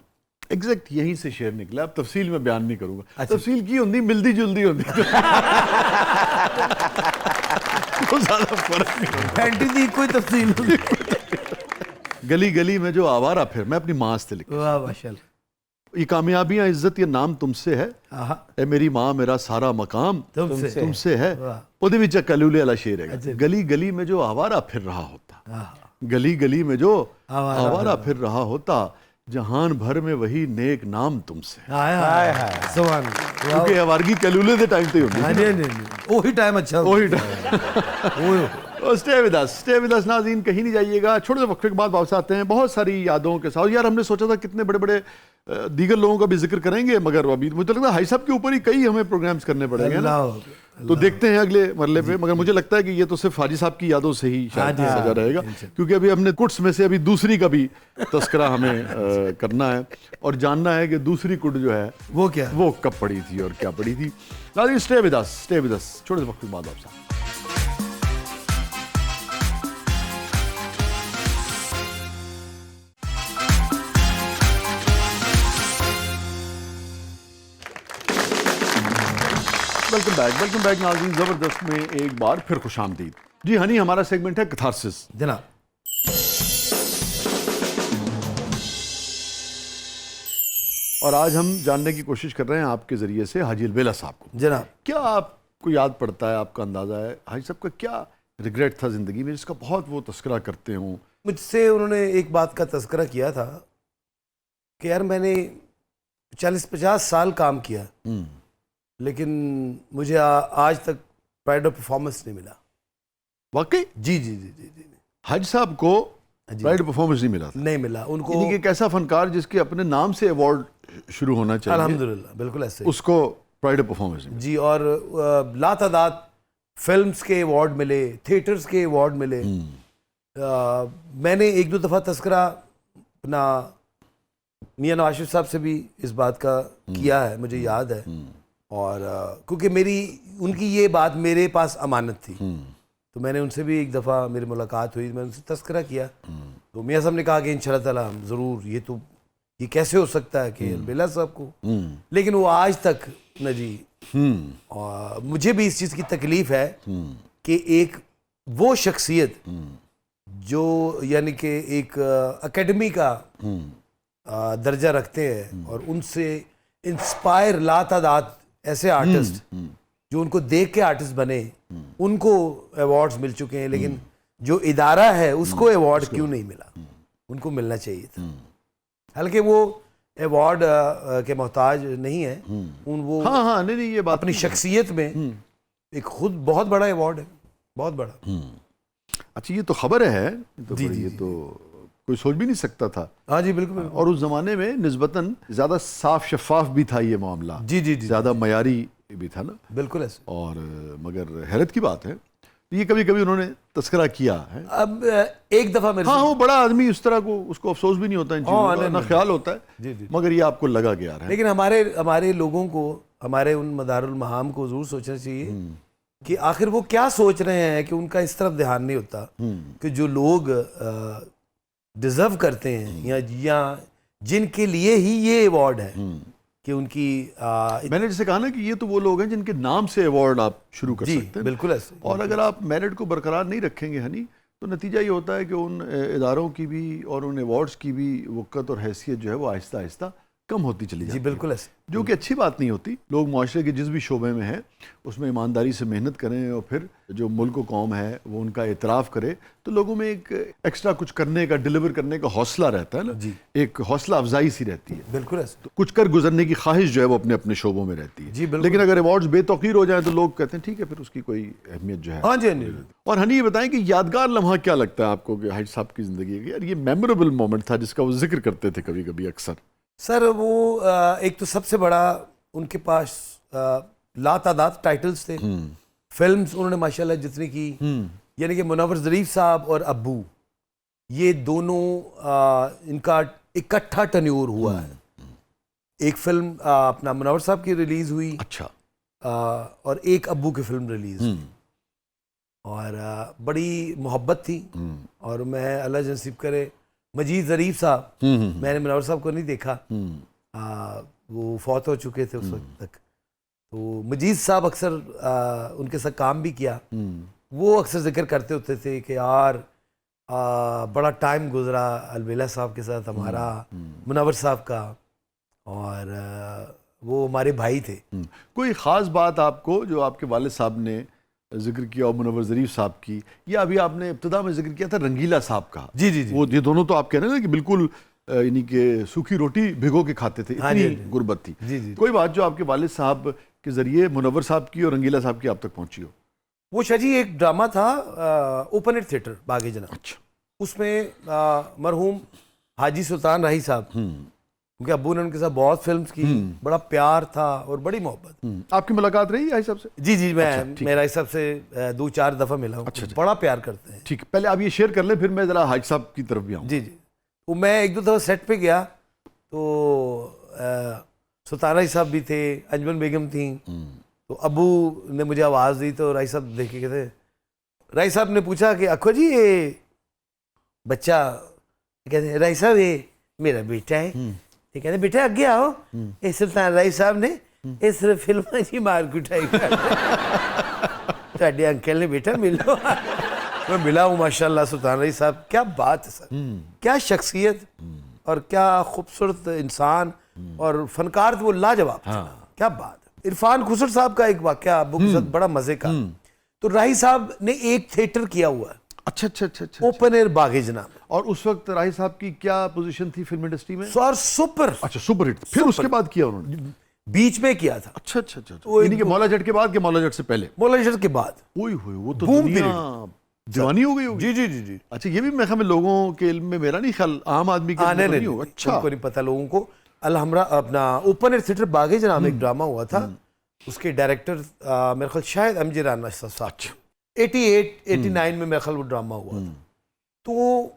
एग्जैक्ट यहीं से शेर निकला। अब तफसील में बयान नहीं करूंगा। अच्छा। तफसील की होती मिलती जुलती होती तो ज्यादा फर्क नहीं होता। फैंटेसी कोई तफसील गली गली में जो आवारा फिर, मैं अपनी माँ से लिखा, वाह माशाल्लाह। ये कामयाबियां इज्जत ये नाम तुमसे है, आहा, ए मेरी माँ मेरा सारा मकाम तुमसे तुमसे है। वाह। ਉਹਦੇ ਵਿੱਚ कैलूले वाला शेर है, अच्छा। गली गली में जो आवारा फिर रहा होता, आहा, गली गली में जो आवारा आवारा फिर रहा होता, जहान भर में वही नेक नाम तुमसे। हाय हाय हाय, सुभान अल्लाह। क्योंकि आवारगी कैलूले दे टाइम ते होंदी हाँ, नहीं वही टाइम अच्छा वही टाइम। स्टे विद अस नाज़रीन, कहीं नहीं जाइएगा। छोटे से वक्फे के बाद वापस आते हैं बहुत सारी यादों के साथ। यार हमने सोचा था कितने बड़े बड़े दीगर लोगों का भी जिक्र करेंगे, मगर अभी मुझे लगता है हाई साहब के ऊपर ही कई हमें प्रोग्राम्स करने पड़ेंगे ना। तो देखते हैं अगले मरले पे। मगर मुझे लगता है कि ये तो सिर्फ हाजी साहब की यादों से ही शायद सजा रहेगा, क्योंकि अभी हमने कुट्स में से अभी दूसरी का भी तस्करा हमें करना है और जानना है कि दूसरी कुट जो है वो क्या, वो कब पड़ी थी और क्या पड़ी थी। नाज़रीन स्टे विद अस, छोटे से वक्त के बाद वापस आते हैं। वेलकम बैक नाज़रीन। ज़बरदस्त में एक बार फिर खुशामदीद। जी हनी, हमारा सेगमेंट है कैथारसिस। जनाब। और आज हम जानने की कोशिश कर रहे हैं आपके ज़रिए से हाजी अलबेला साहब को। जनाब, क्या आपको याद पड़ता है, आपका अंदाज़ा है हाजी साहब का क्या रिग्रेट था ज़िंदगी में जिसका बहुत वो तस्करा करते हों? मुझसे उन्होंने एक बात का तस्करा किया था कि यार मैंने 40-50 साल काम किया, लेकिन मुझे आज तक प्राइड ऑफ परफॉर्मेंस नहीं मिला। वाकई? जी जी जी जी जी हाजी साहब को प्राइड परफॉर्मेंस नहीं मिला था? नहीं मिला उनको। यानी कि एक ऐसा फनकार जिसके अपने नाम से अवार्ड शुरू होना चाहिए, अल्हम्दुलिल्लाह, बिल्कुल ऐसे ही। उसको प्राइड ऑफ परफॉर्मेंस नहीं जी, और लातादाद फिल्म्स के अवार्ड मिले, थिएटर्स के अवार्ड मिले। मैंने एक दो दफ़ा तस्करा अपना मियां नवाज शरीफ साहब से भी इस बात का किया है, मुझे याद है। और क्योंकि मेरी उनकी ये बात मेरे पास अमानत थी, तो मैंने उनसे भी एक दफ़ा मेरी मुलाकात हुई, मैंने उनसे तस्करा किया। तो मियां साहब ने कहा कि इंशाल्लाह ताला हम ज़रूर, ये कैसे हो सकता है कि अलबेला साहब को, लेकिन वो आज तक न जी। और मुझे भी इस चीज़ की तकलीफ़ है कि एक वो शख्सियत जो यानी कि एक एकेडमी का दर्जा रखते हैं और उनसे इंस्पायर लातादाद ऐसे आर्टिस्ट जो उनको देख के आर्टिस्ट बने, उनको अवार्ड्स मिल चुके हैं, लेकिन जो इदारा है उसको अवार्ड क्यों नहीं मिला? उनको मिलना चाहिए था। हालांकि वो अवार्ड के मोहताज नहीं है, वो हाँ नहीं ये बात अपनी शख्सियत में एक खुद बहुत बड़ा अवार्ड है, बहुत बड़ा। अच्छा, ये तो खबर है, तो जी, ये जी, तो कोई सोच भी नहीं सकता था। हाँ जी, बिल्कुल। और उस जमाने में निस्बतन ज्यादा साफ शफाफ भी था ये मामला। जी जी जी, ज्यादा मयारी भी था ना। बिल्कुल ऐसे। और मगर हैरत की बात है, ये कभी कभी उन्होंने तस्करा किया है। अब एक दफा मेरे हाँ, वो बड़ा आदमी इस तरह को, उसको अफसोस भी नहीं होता इन चीजों का, ना ख्याल होता है। जी जी। मगर ये आपको लगा कि यार है। लेकिन हमारे लोगों को, हमारे उन मदारुल महाम को जरूर सोचना चाहिए कि आखिर वो क्या सोच रहे हैं कि उनका इस तरफ ध्यान नहीं होता कि जो लोग डिजर्व करते हैं या जिनके लिए ही ये अवार्ड है कि उनकी मैंने जैसे कहा ना कि ये तो वो लोग हैं जिनके नाम से अवार्ड आप शुरू कर जी सकते हैं। बिल्कुल ऐसे। और अगर आप मेरिट को बरकरार नहीं रखेंगे हनी, तो नतीजा ये होता है कि उन इदारों की भी और उन अवार्ड्स की भी वक़्त और हैसियत जो है वो आहिस्ता आहिस्ता कम होती चली जाती जी है। बिल्कुल ऐसे। जो कि अच्छी बात नहीं होती। लोग माशरे के जिस भी शोबे में हैं उसमें ईमानदारी से मेहनत करें और फिर जो मुल्क व कौम है वो उनका एतराफ़ करे, तो लोगों में एक एक्स्ट्रा कुछ करने का, डिलीवर करने का हौसला रहता है ना जी। एक हौसला अफजाई सी रहती है। बिल्कुल ऐसे। तो कुछ कर गुजरने की ख्वाहिश जो है वो अपने अपने शोबों में रहती है। जी बिल्कुल। लेकिन अगर अवार्ड्स बेतौकीर हो जाए तो लोग कहते हैं ठीक है, फिर उसकी कोई अहमियत जो है। हाँ जी, हाँ जी। और हनी, ये बताएं कि यादगार लम्हा क्या लगता है आपको कि हाइट साहब की ज़िंदगी का यार ये मेमोरेबल मोमेंट था जिसका वो जिक्र करते थे कभी कभी अक्सर? सर वो एक तो सबसे बड़ा उनके पास लातादाद टाइटल्स थे। फिल्म्स उन्होंने माशाल्लाह जितनी की, यानी कि मुनव्वर ज़रीफ साहब और अब्बू, ये दोनों इनका इकट्ठा टन्योर हुआ है। एक फिल्म अपना मुनव्वर साहब की रिलीज हुई, अच्छा, और एक अब्बू की फिल्म रिलीज हुई, और बड़ी मोहब्बत थी। और मैं अल्लाह नसीब करे, मजीद ज़रीफ साहब, मैंने मुनव्वर साहब को नहीं देखा, वो फौत हो चुके थे उस वक्त तक। तो मजीद साहब अक्सर उनके साथ काम भी किया। वो अक्सर जिक्र करते होते थे कि यार बड़ा टाइम गुजरा अलबेला साहब के साथ हमारा, मुनव्वर साहब का, और वो हमारे भाई थे। कोई ख़ास बात आपको जो आपके वालिद साहब ने जिक्र किया और मुनव्वर ज़रीफ साहब की, या अभी आपने इब्तिदा में जिक्र किया था रंगीला साहब का? जी जी जी। वो ये दोनों तो आप कह रहे हैं ना कि बिल्कुल यानी कि सूखी रोटी भिगो के खाते थे, हाँ इतनी जी, गुर्बत थी। जी जी। कोई बात जो आपके वालिद साहब के ज़रिए मुनव्वर साहब की और रंगीला साहब की आप तक पहुंची हो? वो शाजी एक ड्रामा था ओपन एयर थिएटर बागे जना। अच्छा। उसमें मरहूम हाजी सुल्तान राही साहब, उनके अब्बू ने उनके साथ बहुत फिल्म्स की, बड़ा प्यार था और बड़ी मोहब्बत। आपकी मुलाकात रही है साहब से? जी जी, मैं मेरा इस सबसे 2-4 दफ़ा मिला हूँ। अच्छा। बड़ा प्यार करते हैं। ठीक, पहले आप ये शेयर कर लें, फिर मैं ज़रा हाजी साहब की तरफ भी आऊँ। जी जी। तो मैं 1-2 दफ़ा सेट पे गया तो सुल्तान राही साहब भी थे, अंजुमन बेगम थी। तो अब्बू ने मुझे आवाज़ दी तो राही साहब देखे कहते, राही साहब ने पूछा कि अखो जी ये बच्चा, कहते राही साहब ये मेरा बेटा है। ये कहते बेटा अगे आओ, ये सुल्तान राही साहब ने ये सिर्फ फिल्म जी मार कुटाई कर अंकल ने, बेटा मिलो। मैं मिला हूँ माशाल्लाह सुल्तान राही साहब, क्या बात है सर, क्या शख्सियत और क्या खूबसूरत इंसान और फनकार वो लाजवाब था। क्या बात है। इरफान खुसर साहब का एक वाकया अब्बू के साथ बड़ा मजे का। तो राही साहब ने एक थिएटर किया हुआ है, अच्छा अच्छा अच्छा अच्छा, ओपन एयर बागे जना। और उस वक्त राही साहब की क्या पोजीशन थी फिल्म इंडस्ट्री में? Sir super. अच्छा, सुपर हिट। फिर उसके बाद किया उन्होंने? बीच में किया था। अच्छा अच्छा अच्छा, यानी कि मौला जट के बाद के मौला जट से पहले? मौला जट के बाद। ओए होए, वो तो बूम दुनिया दीवानी हो गई होगी। जी जी जी जी। अच्छा, ये भी मैं ख्याल में लोगों के इल्म में, मेरा नहीं ख्याल, आम आदमी के इल्म में नहीं होगा। अच्छा, उनको नहीं पता लोगों को। अलहमरा अपना ओपन एयर थिएटर बागे जना में एक ड्रामा हुआ था, उसके डायरेक्टर मेरे ख्याल शायद एमजे राना साहब। 88-89 में मेरे ख्याल वो ड्रामा हुआ था। तो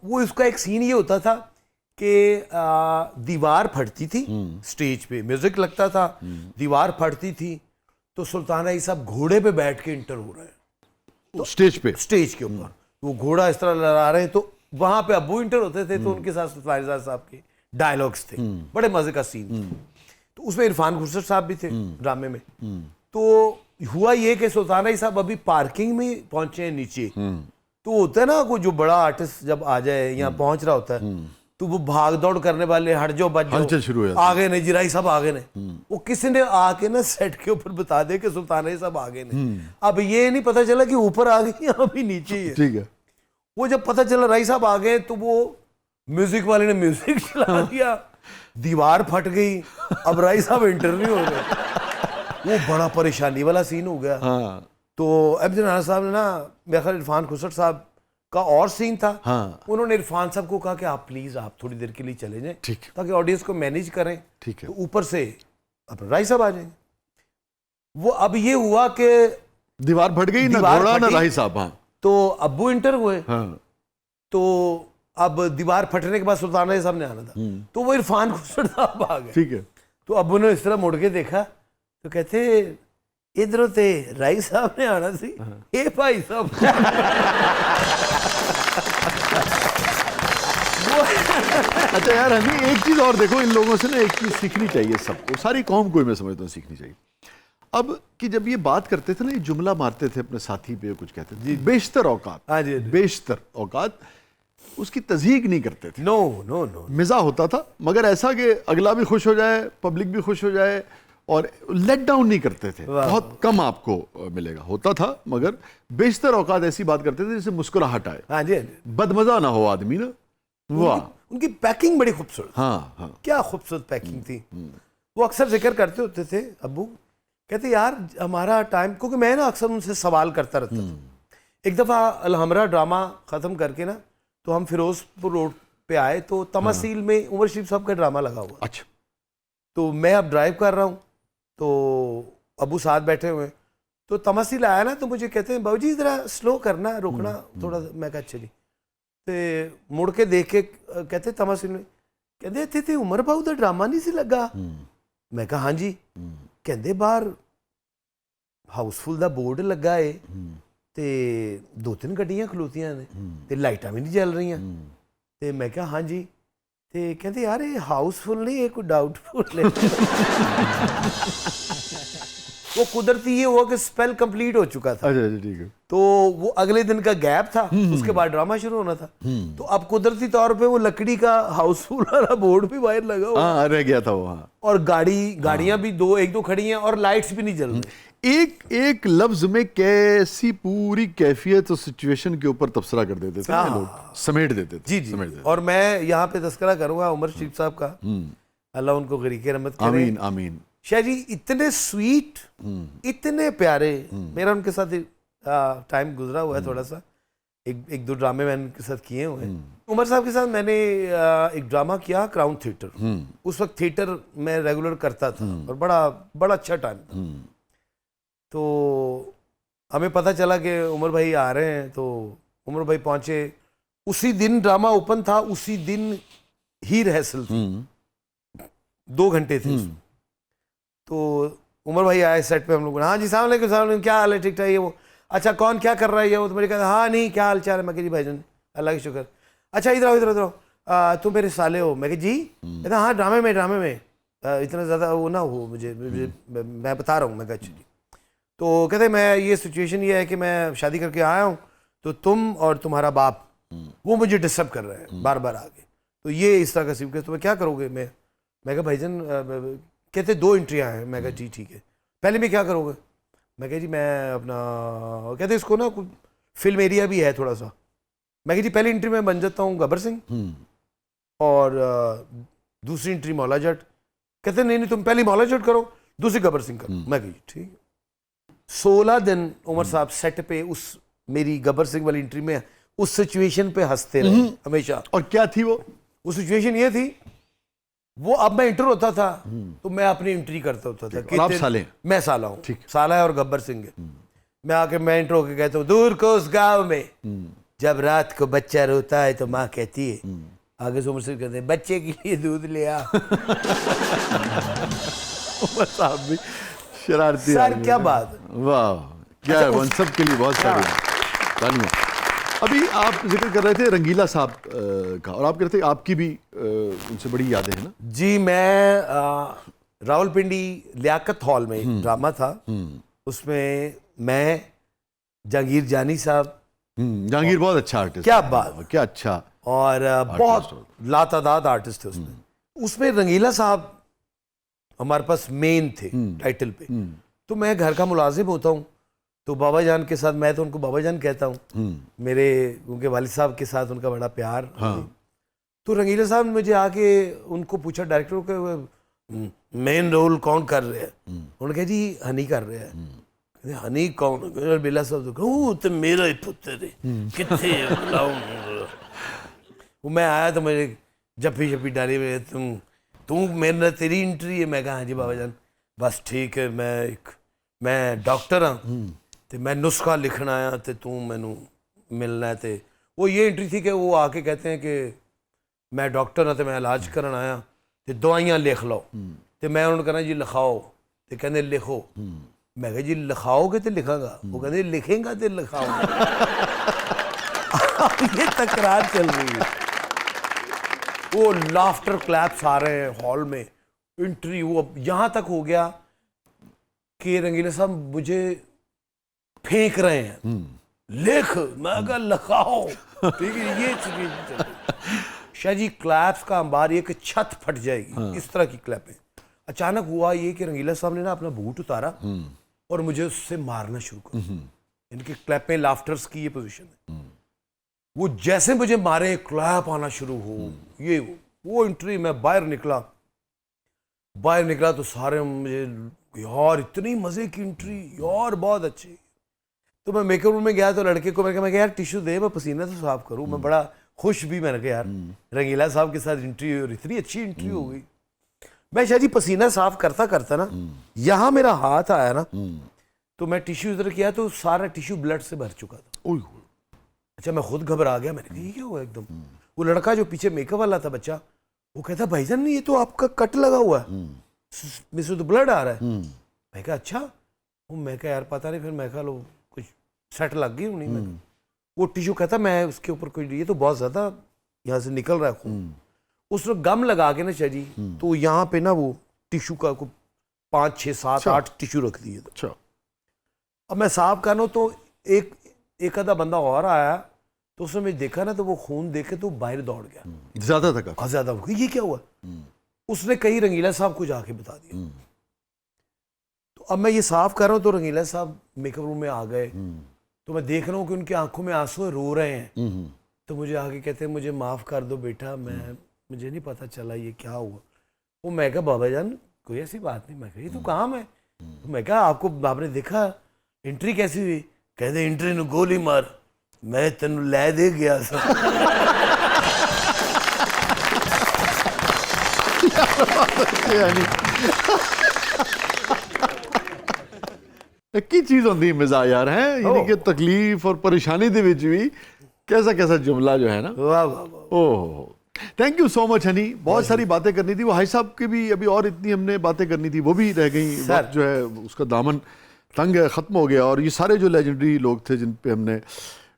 वो इसका एक सीन ये होता था कि दीवार फटती थी स्टेज पे, म्यूजिक लगता था, दीवार फटती थी, तो सुल्तान राही साहब घोड़े पे बैठ के इंटर हो रहे हैं तो स्टेज पे, स्टेज के ऊपर वो घोड़ा इस तरह लड़ा रहे हैं। तो वहां पे अब्बू इंटर होते थे, तो उनके साथ सुल्तान राही साहब के डायलॉग्स थे, बड़े मजे का सीन था। तो उसमें इरफान खुसर साहब भी थे ड्रामे में। तो हुआ ये कि सुल्तान राही साहब अभी पार्किंग में पहुंचे हैं नीचे। तो होता है ना, कोई जो बड़ा आर्टिस्ट जब आ जाए यहाँ पहुंच रहा होता है, तो वो भाग दौड़ करने वाले, हट जाओ बच हलचल शुरू हो जाती है। आगे नहीं जी राही साहब आगे नहीं। वो किसी ने आके ना सेट के ऊपर बता दे कि सुल्तान राही साहब आगे नहीं। अब ये नहीं पता चला कि ऊपर आ गए या अभी नीचे ही है। ठीक है। वो जब पता चला राही साहब आ गए, तो वो म्यूजिक वाले ने म्यूजिक चला दिया, दीवार फट गई, अब राही साहब इंटर नहीं हो गए। वो बड़ा परेशानी वाला सीन हो गया। हाँ। तो एमजे राना साहब ने ना, मेरे ख्याल इरफान खुसर साहब का और सीन था। हाँ। उन्होंने इरफान साहब को कहा कि आप प्लीज आप थोड़ी देर के लिए चले जाएं, ठीक है, ताकि ऑडियंस को मैनेज करें। ठीक है। तो ऊपर से अब राही साहब आ जाएंगे। वो अब ये हुआ कि दीवार फट गई, ना दीवार घोड़ा ना फटी। राही साहब। हाँ तो अब्बू इंटर हुए, हाँ तो अब दीवार फटने के बाद सुल्तान राय साहब ने आना था, तो वो इरफान खुसर साहब आ गए। ठीक है। तो अब्बू ने इस तरह मुड़ के देखा तो कहते इधरों ते राय साहब ने आना सी, ए भाई साहब। अच्छा यार हनी, एक चीज और देखो, इन लोगों से ना एक चीज सीखनी चाहिए सबको, सारी कौम को मैं समझता हूँ सीखनी चाहिए। अब कि जब ये बात करते थे ना, ये जुमला मारते थे अपने साथी पे, कुछ कहते थे बेशतर औकात, हाँ जी, हाँ जी। बेशतर औकात, उसकी तज़हीक नहीं करते थे, नो नो नो, मिज़ा होता था, मगर ऐसा कि अगला भी खुश हो जाए, पब्लिक भी खुश हो जाए, और लेट डाउन नहीं करते थे। बहुत कम आपको मिलेगा, होता था, मगर बेशतर औकात ऐसी बात करते थे जिससे मुस्कुराहट आए, हाँ जी, हाँ जी। बदमजा ना हो आदमी ना। वाह, उनकी पैकिंग बड़ी खूबसूरत, हाँ हाँ, क्या खूबसूरत पैकिंग थी। वो अक्सर जिक्र करते होते थे अब्बू, कहते यार हमारा टाइम, क्योंकि मैं ना अक्सर उनसे सवाल करता रहता था। एक दफ़ा अलहमरा ड्रामा ख़त्म करके ना, तो हम फिरोजपुर रोड पे आए, तो तमासील में उमर शरीफ साहब का ड्रामा लगा हुआ। अच्छा, तो मैं अब ड्राइव कर रहा हूँ, तो अबू साथ बैठे हुए हैं, तो तमासील आया ना, तो मुझे कहते हैं बाबूजी ज़रा स्लो करना, रुकना थोड़ा। मैं कहा चली, तो मुड़ के देख के कहते तमासील में, कहते इत्थे ते उमर बाबू का ड्रामा नहीं सी लगा। मैं कहा हाँ जी। कहते बाहर हाउसफुल का बोर्ड लगा है, ते 2-3 गड्डियां खलोतियां ने, ते लाइटां भी नहीं जल रही। ते मैं कहा हाँ जी। ते कहते यार ये हाउसफुल नहीं, ये कोई डाउटफुल है। वो कुदरती ये हुआ कि स्पेल कंप्लीट हो चुका था, अच्छा ठीक है। तो वो अगले दिन का गैप था, उसके बाद ड्रामा शुरू होना था। तो अब कुदरती तौर पे वो लकड़ी का हाउसफुल वाला बोर्ड भी बाहर लगा हुआ, हाँ रह गया था वहाँ, और गाड़ियां भी एक दो खड़ी हैं, और लाइट्स भी नहीं जल रही। एक लफ्ज में कैसी पूरी कैफियत और सिचुएशन के ऊपर तबसरा कर देते थे, लोग समेट देते थे। जी जी, और मैं यहाँ पे तस्करा करूंगा उमर शरीफ साहब का, अल्लाह उनको गरीके रहमत करे। आमीन आमीन। शाह जी इतने स्वीट, इतने प्यारे। मेरा उनके साथ टाइम गुजरा हुआ है थोड़ा सा, एक दो ड्रामे मैंने उनके साथ किए हुए हैं। उमर साहब के साथ मैंने एक ड्रामा किया, क्राउन थिएटर। उस वक्त थिएटर में रेगुलर करता था, और बड़ा अच्छा टाइम था। तो हमें पता चला कि उमर भाई आ रहे हैं, तो उमर भाई पहुंचे। उसी दिन ड्रामा ओपन था, उसी दिन ही रिहर्सल थी, 2 घंटे थे। तो उमर भाई आए सेट पे, हम लोग हाँ जी सलाम अलैकुम, क्या हाल है, ठीक ठाक। ये वो अच्छा कौन क्या कर रहा है, ये वो। तो मेरे कहता हाँ नहीं क्या हाल चाल है। मैं कह जी भाईजान अल्लाह की शुक्र। अच्छा इधर आओ इधर आओ, तुम मेरे साले हो। मैं कह जी। कहता हाँ ड्रामे में इतना ज़्यादा वो ना हो, मुझे मैं बता रहा हूँ। मैं कहा अच्छा जी। तो कहते मैं ये सिचुएशन ये है कि मैं शादी करके आया हूँ, तो तुम और तुम्हारा बाप वो मुझे डिस्टर्ब कर रहे हैं बार बार आगे, तो ये इस तरह का सीन के तुम्हें क्या करोगे। मैं कहा भाईजान, कहते 2 एंट्रियाँ हैं। मैं कहा जी ठीक है, पहले में क्या करोगे। मैं कहा जी मैं अपना, कहते इसको ना फिल्म एरिया भी है थोड़ा सा। मैं कहा जी पहली एंट्री में बन जाता हूँ गब्बर सिंह, और दूसरी एंट्री मौला जट। कहते नहीं तुम पहली मौला जट करो, दूसरी गब्बर सिंह करो। मैं कहा जी ठीक है। 16 दिन उमर साहब सेट पे उस मेरी गब्बर सिंह वाली एंट्री में उस सिचुएशन पे हंसते रहे हमेशा। और क्या थी वो सिचुएशन ये थी, वो अब मैं इंटर होता था, तो मैं अपनी एंट्री करता होता था कि आप साले, मैं साला हूँ, साला है और गब्बर सिंह है। मैं आके मैं इंटर होके कहता हूँ, दूर को उस गाँव में जब रात को बच्चा रोता है तो माँ कहती है, आगे से उमर सिंह कहते हैं बच्चे के लिए दूध ले आ। उमर साहब भी शरारती सर क्या बात, वाह क्या है, उन सब के लिए बहुत सारी तालियां। अभी आप जिक्र कर रहे थे रंगीला साहब का, और आप कह रहे थे आपकी भी उनसे बड़ी यादें हैं ना। जी मैं रावलपिंडी लियाकत हॉल में एक ड्रामा था, उसमें मैं जहांगीर जानी साहब, जहांगीर बहुत अच्छा आर्टिस्ट, क्या बात, क्या अच्छा, और बहुत लातादाद आर्टिस्ट थे उसमें रंगीला साहब हमारे पास मेन थे टाइटल पे। तो मैं घर का मुलाजिम होता हूँ, तो बाबा जान के साथ, मैं तो उनको बाबा जान कहता हूँ, मेरे उनके वालिद साहब के साथ उनका बड़ा प्यार। तो रंगीला साहब ने मुझे आके उनको पूछा डायरेक्टर को मेन रोल कौन कर रहे हैं। उन्होंने कहा जी हनी कर रहे हैं। हनी कौन, बिला साहब तो मेरा ही पुत्र है, कितने वो मैं आया तो मेरे जप्पी डाली में, तू मेरे तेरी एंट्री है। मैं कहा हाँ जी बाबा जान, बस ठीक है, मैं एक मैं डॉक्टर हाँ तो मैं नुस्खा लिखण आया तो तू मैनू मिलना है। तो वो ये एंट्री थी कि वो आके कहते हैं कि मैं डॉक्टर हाँ तो मैं इलाज करन आया तो दवाइयाँ लिख लो। तो मैं उन्होंने कहना जी लिखाओ, तो कहते लिखो। मैं कहा जी लिखाओगे तो लिखागा, वो कहते लिखेगा तो लिखाओगे। ये तकरार चल रही है, वो लाफ्टर क्लैप्स आ रहे हैं हॉल में, एंट्री वो यहाँ तक हो गया कि रंगीला साहब मुझे फेंक रहे हैं, लिख। मैं कहा लिखाओ, ठीक है। ये चीज शाह जी क्लैप्स का अंबार, ये कि छत फट जाएगी, इस तरह की क्लैपें। अचानक हुआ ये कि रंगीला साहब ने ना अपना बूट उतारा और मुझे उससे मारना शुरू कर। इनकी क्लैपें लाफ्टर्स की ये पोजीशन है। वो जैसे मुझे मारे क्लैप आना शुरू हो, ये वो एंट्री, मैं बाहर निकला तो सारे मुझे यार इतनी मजे की एंट्री यार, बहुत अच्छी। तो मैं मेकअप रूम में गया तो लड़के को मैं कहा यार टिश्यू दे, मैं पसीना तो साफ करूं। मैं बड़ा खुश भी, मैंने कहा यार रंगीला साहब के साथ एंट्री हुई और इतनी अच्छी एंट्री हो गई। मैं शायद जी पसीना साफ करता करता ना यहाँ मेरा हाथ आया ना, तो मैं टिश्यू इधर किया तो सारा टिश्यू ब्लड से भर चुका था। अच्छा मैं खुद घबरा गया, मैंने कहा ये क्या हुआ एकदम। वो लड़का जो पीछे मेकअप वाला था बच्चा, वो कहता भाईजान ये तो आपका कट लगा हुआ है, इसमें तो ब्लड आ रहा है। मैं कहा अच्छा। वो मैं कहा यार पता नहीं, फिर मैं कहा लो कुछ सेट लग गई होनी। मैं वो टिश्यू कहता मैं उसके ऊपर कोई, ये तो बहुत ज्यादा यहाँ से निकल रहा है खून। उसने गम लगा के ना शाह जी, तो यहाँ पे ना वो टिश्यू का 5 6 7 8 टिश्यू रख दिए। अच्छा अब मैं साफ कर रहा हूँ तो एक आधा बंदा और आया, तो उसने मैं देखा ना तो वो खून देखे तो बाहर दौड़ गया, ज्यादा था, ज्यादा। ये क्या हुआ? उसने कहीं रंगीला साहब को जाके बता दिया। तो अब मैं ये साफ कर रहा हूँ तो रंगीला साहब मेकअप रूम में आ गए, तो मैं देख रहा हूँ कि उनकी आंखों में आंसू रो रहे हैं। तो मुझे आगे कहते हैं मुझे माफ कर दो बेटा, मुझे नहीं पता चला ये क्या हुआ। वो मैं कहा बाबा जान कोई ऐसी बात नहीं। मैं कहा ये तो काम है। तो मैं कहा आपको आपने देखा एंट्री कैसी हुई? कहते एंट्री ने गोली मार, मैं तेन लै दे गया था। की चीज होती है मजा यार है, यानी कि तकलीफ और परेशानी दे विच भी कैसा कैसा जुमला जो है ना। वाह वाह वाह। Oh thank you so much Honey. बहुत सारी बातें करनी थी, वो हाई साहब की भी अभी और इतनी हमने बातें करनी थी, वो भी रह गई। वक्त जो है उसका दामन तंग है, ख़त्म हो गया। और ये सारे जो लेजेंडरी लोग थे जिन पे हमने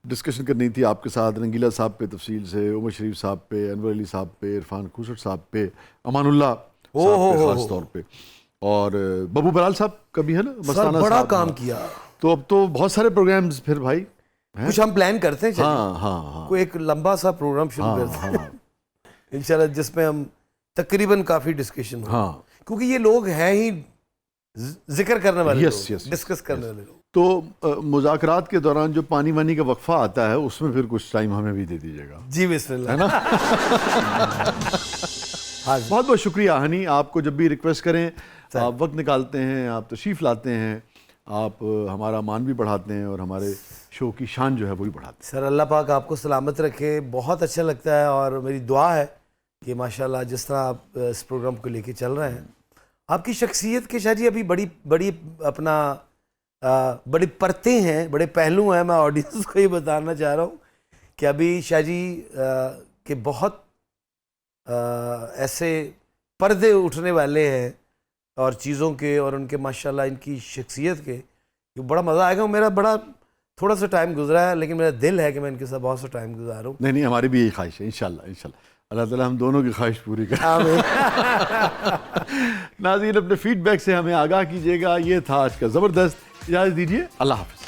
डिस्कशन करनी थी आपके साथ, रंगीला साहब पे तफसील से, उमर शरीफ साहब पे, अनवर अली साहब पे, इरफान खुसर साहब पे, अमानुल्लाह साहब पे ख़ास तौर पे, और बब्बू बराल साहब का भी है ना, मस्ताना बड़ा साहब काम किया। तो अब तो बहुत सारे प्रोग्राम्स फिर भाई कुछ हम प्लान करते हैं। हाँ हाँ हाँ, कोई एक लंबा सा प्रोग्राम शुरू करते हैं इंशाल्लाह, जिसमें हम तकरीबन काफी डिस्कशन हो। हाँ क्योंकि ये लोग हैं ही जिक्र करने वाले यस लोग, यस डिस्कस करने वाले लोग। तो मुज़ाकरात के दौरान जो पानी वानी का वक्फा आता है उसमें फिर कुछ टाइम हमें भी दे दीजिएगा जी बिस्मिल्लाह। है ना। हाँ बहुत बहुत शुक्रिया हनी, आपको जब भी रिक्वेस्ट करें आप वक्त निकालते हैं, आप तशरीफ़ लाते हैं, आप हमारा मान भी बढ़ाते हैं और हमारे शो की शान जो है वो भी बढ़ाते हैं। सर अल्लाह पाक आपको सलामत रखे, बहुत अच्छा लगता है। और मेरी दुआ है कि माशाल्लाह जिस तरह आप इस प्रोग्राम को लेके चल रहे हैं, आपकी शख्सियत के शायद अभी बड़ी बड़ी अपना बड़ी परतें हैं, बड़े पहलू हैं। मैं ऑडियंस को ये बताना चाह रहा हूँ कि अभी शाहजी के बहुत ऐसे पर्दे उठने वाले हैं और चीज़ों के, और उनके माशाल्लाह इनकी शख्सियत के, जो बड़ा मज़ा आएगा। मेरा बड़ा थोड़ा सा टाइम गुजरा है, लेकिन मेरा दिल है कि मैं इनके साथ बहुत सा टाइम गुजारूँ। नहीं नहीं, हमारी भी यही ख्वाहिश है, इंशाल्लाह इंशाल्लाह अल्लाह ताला हम दोनों की ख्वाहिश पूरी करें। नाज़रीन अपने फीडबैक से हमें आगाह कीजिएगा। ये था आज का ज़बरदस्त, इजाज़त दीजिए, अल्लाह हाफ़िज़।